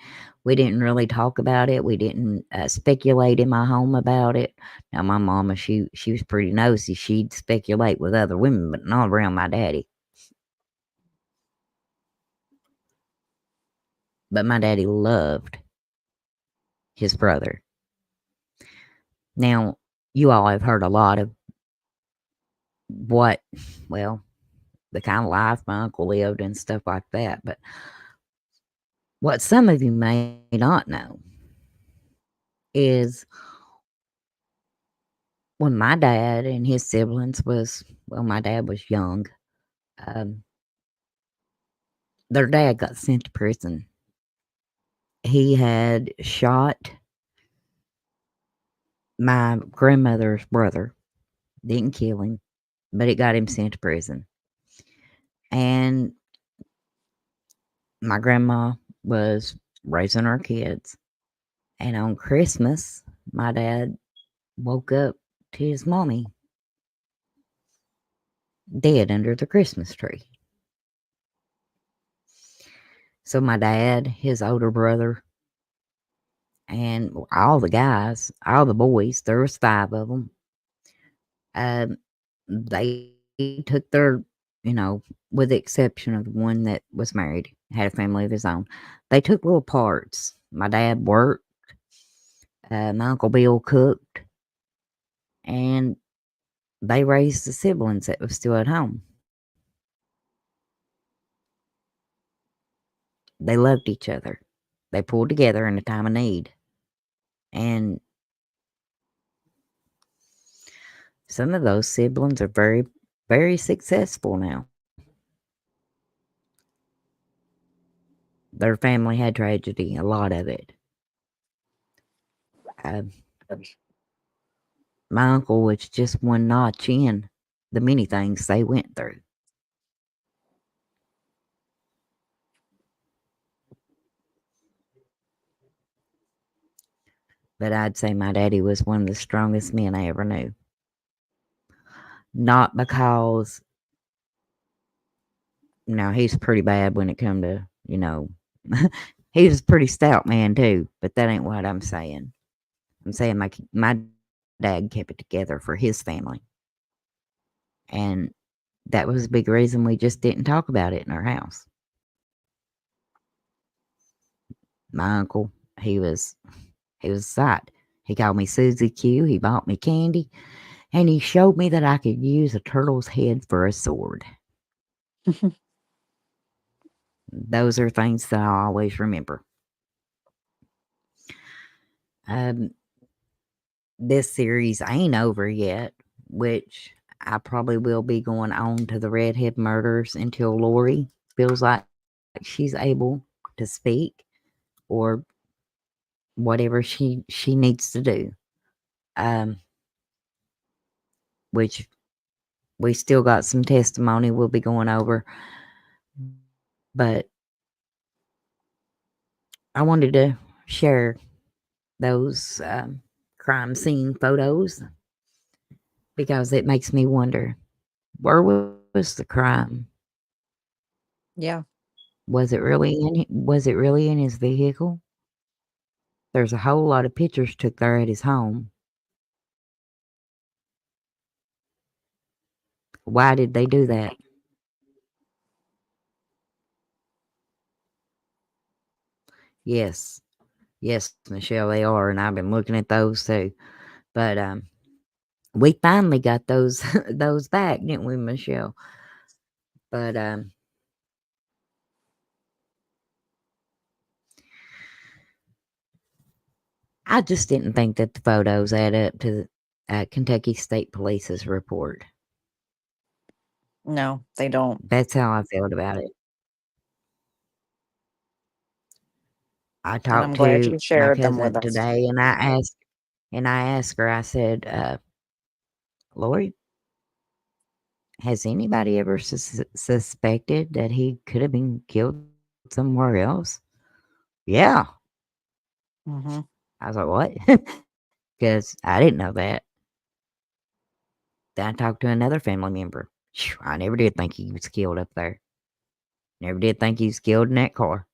really talk about it. We didn't speculate in my home about it. Now my mama, she was pretty nosy. She'd speculate with other women, but not around my daddy. But my daddy loved his brother. Now you all have heard a lot of what, well, the kind of life my uncle lived and stuff like that. But what some of you may not know is when my dad and his siblings was, well, my dad was young, um, their dad got sent to prison. He had shot my grandmother's brother, didn't kill him, but it got him sent to prison. And my grandma was raising our kids. And on Christmas, my dad woke up to his mommy dead under the Christmas tree. So my dad, his older brother, and all the guys, all the boys, there was 5 of them. They took their, with the exception of the one that was married, had a family of his own. They took little parts. My dad worked. My Uncle Bill cooked. And they raised the siblings that was still at home. They loved each other. They pulled together in a time of need. And some of those siblings are very, very successful now. Their family had tragedy, a lot of it. Uh, my uncle was just one notch in the many things they went through. But I'd say my daddy was one of the strongest men I ever knew. Not because, he's pretty bad when it come to, he was a pretty stout man too, but that ain't what I'm saying. I'm saying my dad kept it together for his family. And that was a big reason we just didn't talk about it in our house. My uncle, he was a sight. He called me Susie Q. He bought me candy, and he showed me that I could use a turtle's head for a sword. Those are things that I always remember. Um, this series ain't over yet, which I probably will be going on to the redhead murders until Lori feels like she's able to speak or whatever she needs to do. Which we still got some testimony we'll be going over, but I wanted to share those crime scene photos because it makes me wonder, where was the crime? Yeah. Was it really in his vehicle? There's a whole lot of pictures took there at his home. Why did they do that? Yes. Yes, Michelle, they are, and I've been looking at those too. But we finally got those those back, didn't we, Michelle? But I just didn't think that the photos add up to Kentucky State Police's report. No, they don't. That's how I felt about it. I And talked I'm glad to you my shared them with cousin us. today, and I asked her. I said, "Lori, has anybody ever suspected that he could have been killed somewhere else?" Yeah, Hmm. I was like, "What?" Because I didn't know that. Then I talked to another family member. Phew, I never did think he was killed up there. Never did think he was killed in that car.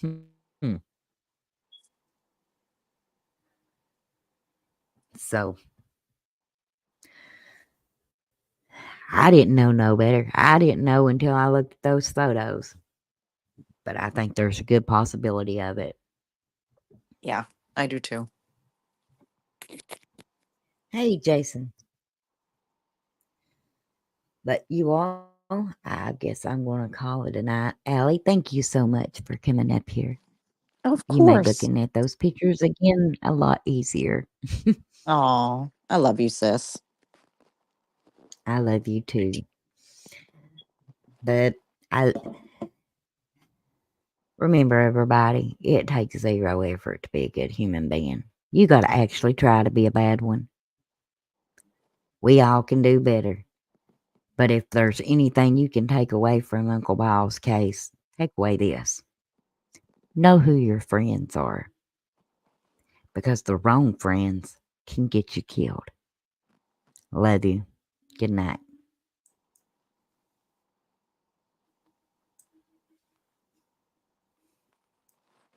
Hmm. So I didn't know no better. I didn't know until I looked at those photos. But I think there's a good possibility of it. Yeah, I do too. Hey, Jason. But you all, I guess I'm going to call it a night. Allie, thank you so much for coming up here. Of You made course. looking at those pictures again a lot easier. Oh, I love you, sis. I love you too. But I remember, everybody, it takes 0 effort to be a good human being. You got to actually try to be a bad one. We all can do better. But if there's anything you can take away from Uncle Bill's case, take away this. Know who your friends are. Because the wrong friends can get you killed. Love you. Good night.